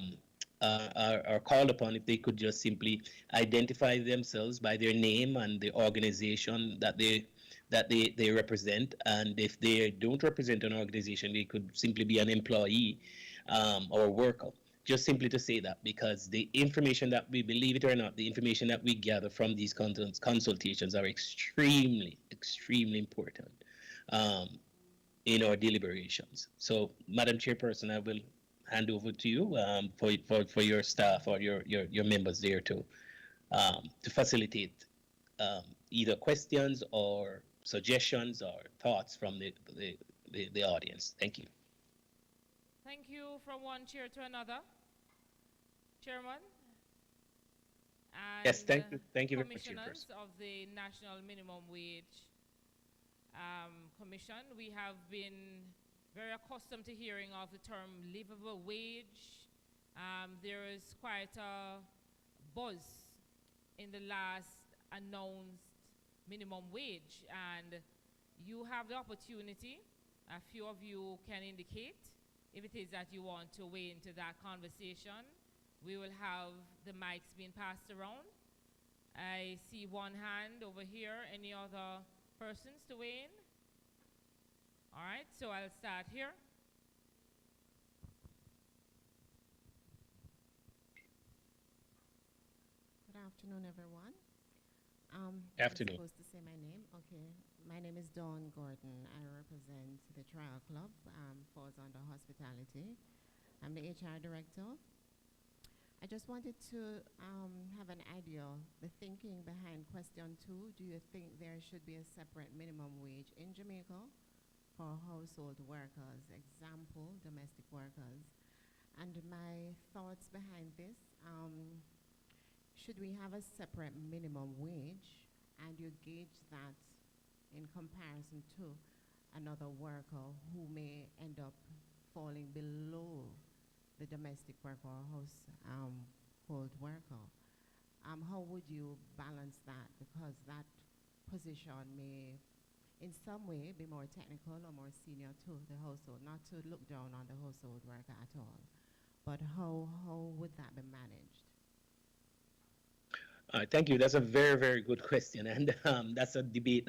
called upon, if they could just simply identify themselves by their name and the organization that they represent, and if they don't represent an organization, they could simply be an employee or a worker. Just simply to say that, because the information that we, believe it or not, the information that we gather from these consultations are extremely, extremely important in our deliberations. So, Madam Chairperson, I will hand over to you for your staff or your members there to facilitate either questions or suggestions or thoughts from the audience. Thank you. Thank you from one chair to another. Chairman? And yes, thank you very much, Commissioners of the National Minimum Wage Commission, we have been very accustomed to hearing of the term livable wage. There is quite a buzz in the last announced minimum wage, and you have the opportunity, a few of you can indicate if it is that you want to weigh into that conversation. We will have the mics being passed around. I see one hand over here. Any other persons to weigh in? All right, so I'll start here. Good afternoon, everyone. Afternoon. I'm supposed to say my name? Okay. My name is Dawn Gordon. I represent the Trial Club, falls under hospitality. I'm the HR director. I just wanted to have an idea, the thinking behind question 2. Do you think there should be a separate minimum wage in Jamaica for household workers, example, domestic workers? And my thoughts behind this, should we have a separate minimum wage and you gauge that in comparison to another worker who may end up falling below the domestic worker or household worker? How would you balance that? Because that position may in some way be more technical or more senior to the household, not to look down on the household worker at all, but how would that be managed? Thank you. That's a very, very good question, and that's a debate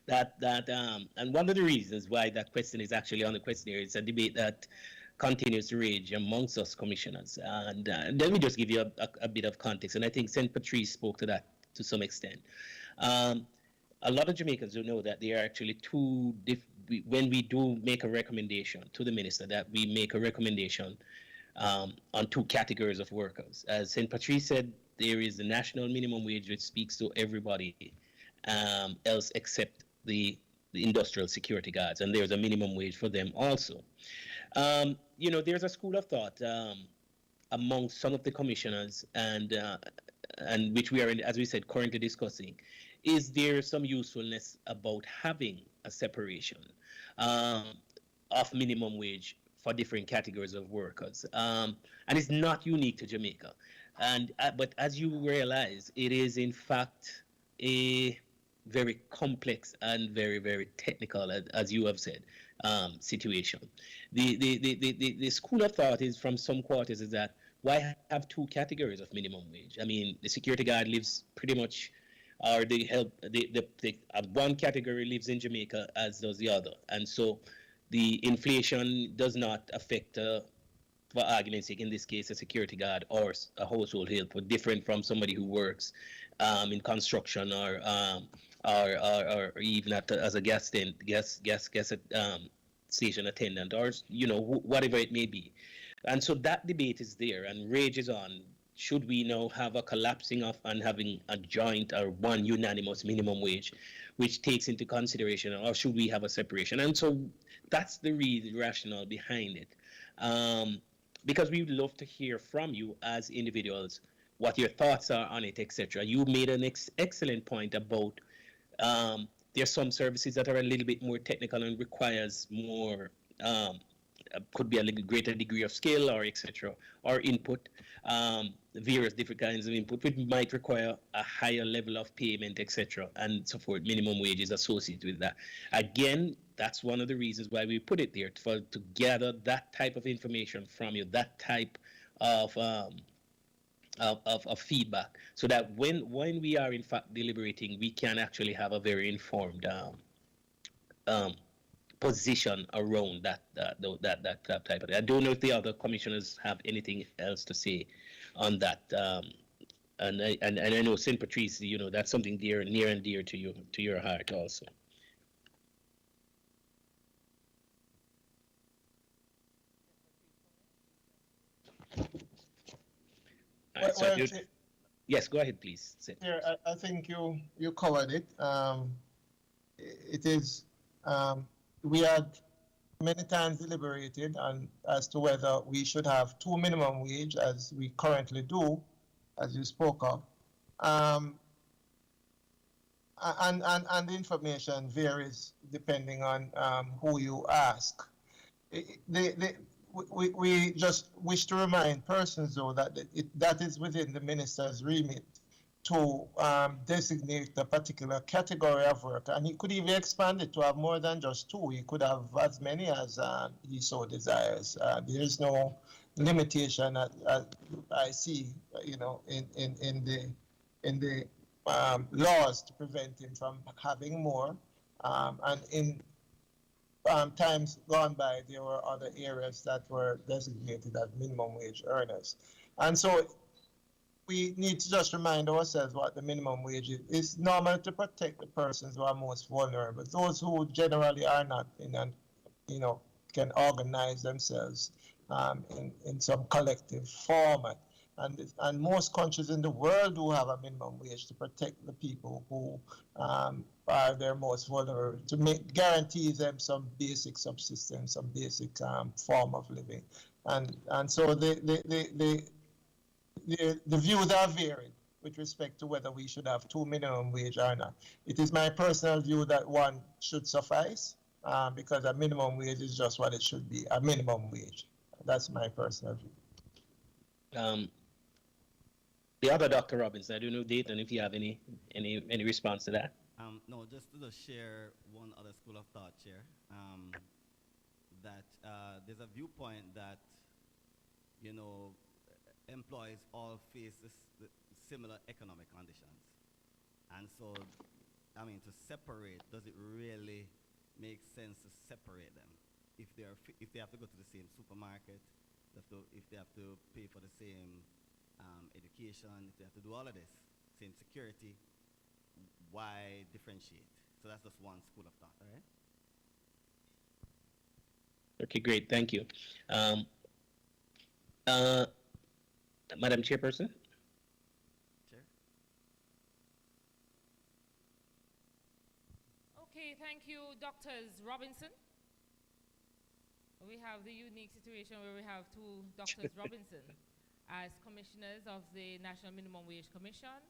and one of the reasons why that question is actually on the questionnaire is a debate that continues to rage amongst us commissioners. And let me just give you a bit of context, and I think St. Patrice spoke to that to some extent. A lot of Jamaicans don't know that there are actually when we do make a recommendation to the minister, that we make a recommendation on two categories of workers. As St. Patrice said, there is the national minimum wage, which speaks to everybody else except the industrial security guards, and there's a minimum wage for them also. There's a school of thought among some of the commissioners, and which we are, as we said, currently discussing. Is there some usefulness about having a separation of minimum wage for different categories of workers? And it's not unique to Jamaica. But as you realize, it is in fact a very complex and very, very technical, as you have said, situation. The school of thought is from some quarters is that why have two categories of minimum wage? I mean, the security guard lives pretty much, or the one category lives in Jamaica as does the other, and so the inflation does not affect, for argument's sake, in this case, a security guard or a household helper, different from somebody who works in construction or even as a gas station attendant, or whatever it may be. And so that debate is there and rages on. Should we now have a collapsing of and having a joint or one unanimous minimum wage, which takes into consideration, or should we have a separation? And so that's the rationale behind it. Because we would love to hear from you as individuals what your thoughts are on it, etc. You made an excellent point about there's some services that are a little bit more technical and requires more, could be a little greater degree of skill or etc. or input, various different kinds of input, which might require a higher level of payment, etc. and so forth. Minimum wages associated with that. Again, that's one of the reasons why we put it there, to gather that type of information from you, that type of feedback, so that when we are in fact deliberating, we can actually have a very informed position around that type of thing. I don't know if the other commissioners have anything else to say on that. And I know St. Patrice, that's something near and dear to your heart also. Yes, go ahead, please. Yeah, I think you covered it. It is, we had many times deliberated as to whether we should have two minimum wage, as we currently do, as you spoke of. And the information varies depending on who you ask. We just wish to remind persons, though, that that is within the minister's remit to designate a particular category of work, and he could even expand it to have more than just two. He could have as many as he so desires. There is no limitation I see, in the laws to prevent him from having more. And in times gone by, there were other areas that were designated as minimum wage earners. And so we need to just remind ourselves what the minimum wage is. It's normal to protect the persons who are most vulnerable, those who generally are not can organize themselves in some collective format. And most countries in the world do have a minimum wage to protect the people who are their most vulnerable, to guarantee them some basic subsistence, some basic form of living. And so the views are varied with respect to whether we should have two minimum wage or not. It is my personal view that one should suffice, because a minimum wage is just what it should be, a minimum wage. That's my personal view. The other Dr. Robbins, I don't know, Dayton, if you have any response to that. No, just to share one other school of thought here. That there's a viewpoint that, employees all face similar economic conditions. And so, to separate, does it really make sense to separate them? If they have to go to the same supermarket, if they have to pay for the same education, if they have to do all of this, same security, why differentiate? So that's just one school of thought, all right? Okay, great, thank you. Madam Chairperson? Chair? Okay, thank you, Doctors Robinson. We have the unique situation where we have two Doctors Robinson as commissioners of the National Minimum Wage Commission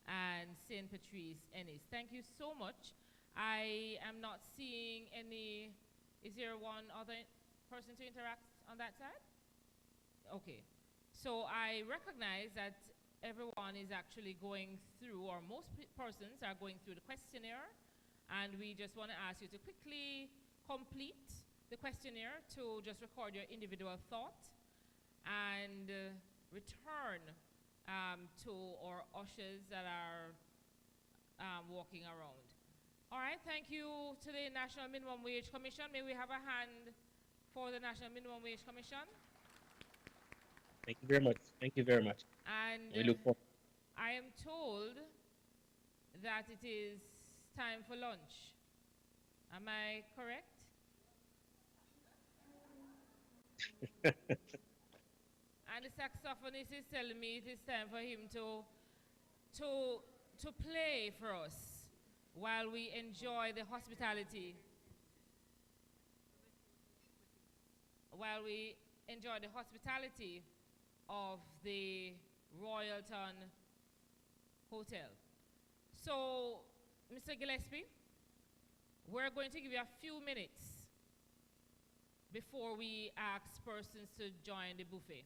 and St. Patrice Ennis. Thank you so much. I am not seeing any. Is there one other person to interact on that side? Okay. So I recognize that everyone is actually going through, or most persons are going through the questionnaire, and we just want to ask you to quickly complete the questionnaire, to just record your individual thought and return to our ushers that are walking around. All right, thank you to the National Minimum Wage Commission. May we have a hand for the National Minimum Wage Commission? Thank you very much. Thank you very much. And we look forward. I am told that it is time for lunch. Am I correct? And the saxophonist is telling me it is time for him to play for us while we enjoy the hospitality. While we enjoy the hospitality of the Royalton Hotel. So, Mr. Gillespie, we're going to give you a few minutes before we ask persons to join the buffet.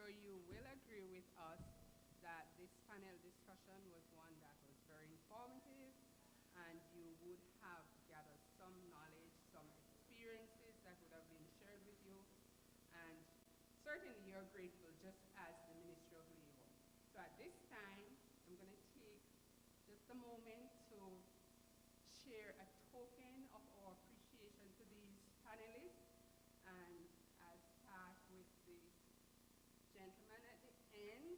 sure you will agree with us that this panel discussion was one that was very informative, and you would have gathered some knowledge, some experiences that would have been shared with you, and certainly you're grateful just as the Ministry of Labor. So at this time, I'm going to take just a moment to share a token of our appreciation to these panelists, and I'll start with the gentleman at the end.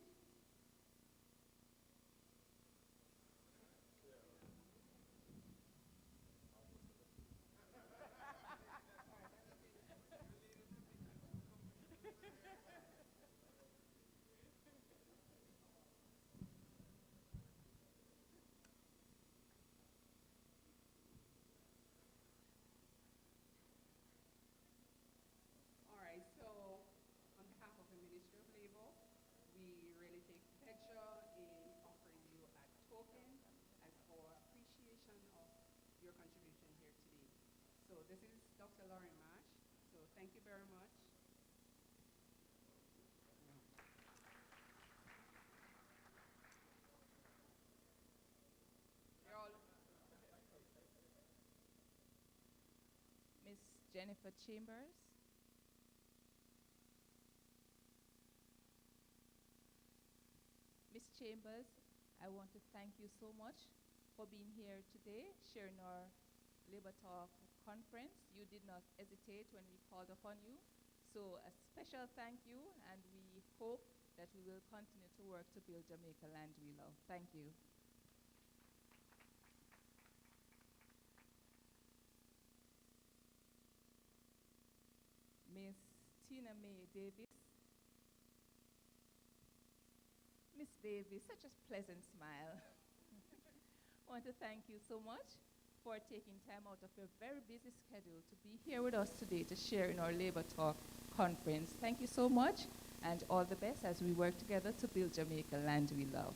All right, so on behalf of the Ministry of Labor, we really take pleasure in offering you a token as our appreciation of your contribution here today. So this is Dr. Lauren Marsh. So thank you very much. You're all Miss Jennifer Chambers. Miss Chambers, I want to thank you so much for being here today, sharing our Labor Talk conference. You did not hesitate when we called upon you. So a special thank you, and we hope that we will continue to work to build Jamaica land we love. Thank you. Miss Tina Mae Davis. Miss Davis, such a pleasant smile. I want to thank you so much for taking time out of your very busy schedule to be here with us today to share in our Labor Talk conference. Thank you so much, and all the best as we work together to build Jamaica land we love.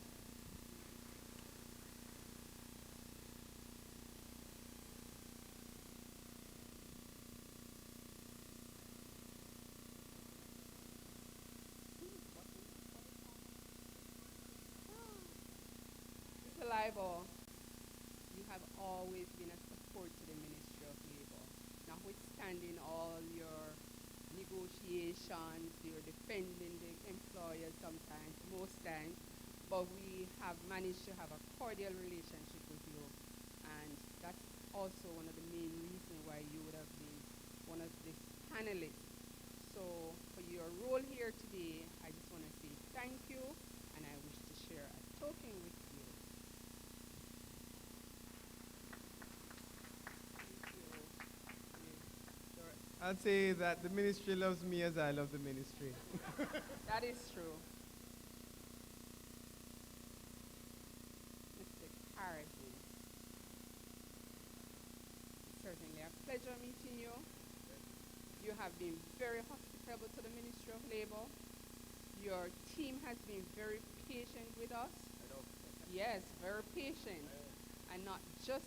Mr. Libo, you have always been a support to the Ministry of Labor. Notwithstanding all your negotiations, you're defending the employers sometimes, most times, but we have managed to have a cordial relationship with you, and that's also one of the main reasons why you would have been one of the panelists. So for your role here today, I just want to say thank you, and I wish to share a token with you. I'd say that the ministry loves me as I love the ministry. That is true. Mr. Carrigan, it's certainly a pleasure meeting you. You have been very hospitable to the Ministry of Labor. Your team has been very patient with us. Yes, very patient. And not just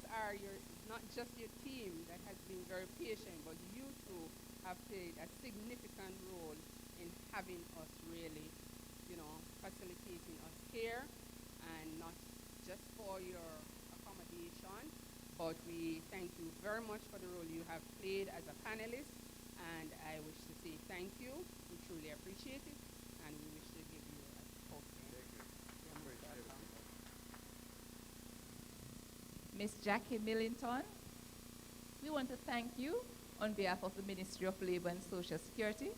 your team that has been very patient, but you two have played a significant role in having us really, facilitating us here, and not just for your accommodation, but we thank you very much for the role you have played as a panelist, and I wish to say thank you. We truly appreciate it, and we wish to give you a token. You're most welcome. Miss Jackie Millington, we want to thank you on behalf of the Ministry of Labor and Social Security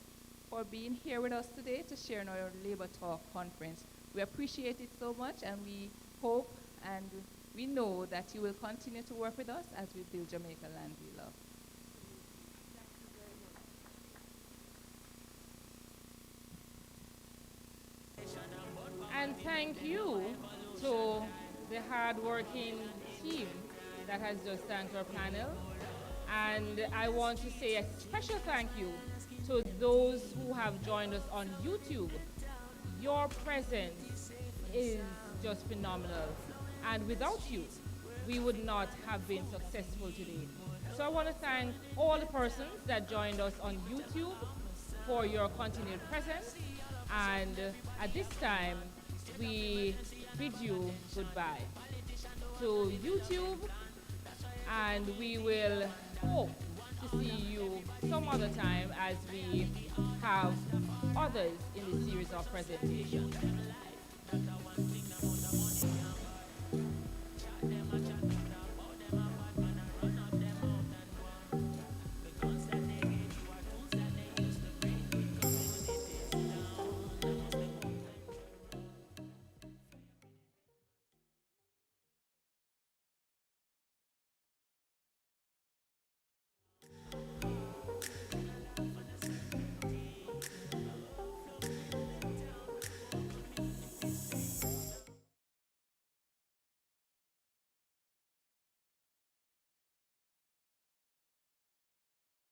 for being here with us today to share in our Labor Talk conference. We appreciate it so much, and we hope and we know that you will continue to work with us as we build Jamaica land we love. And thank you to the hard-working team that has just thanked our panel. And I want to say a special thank you to those who have joined us on YouTube. Your presence is just phenomenal. And without you, we would not have been successful today. So I want to thank all the persons that joined us on YouTube for your continued presence. And at this time, we bid you goodbye to YouTube, and we will hope to see you some other time as we have others in the series of presentations.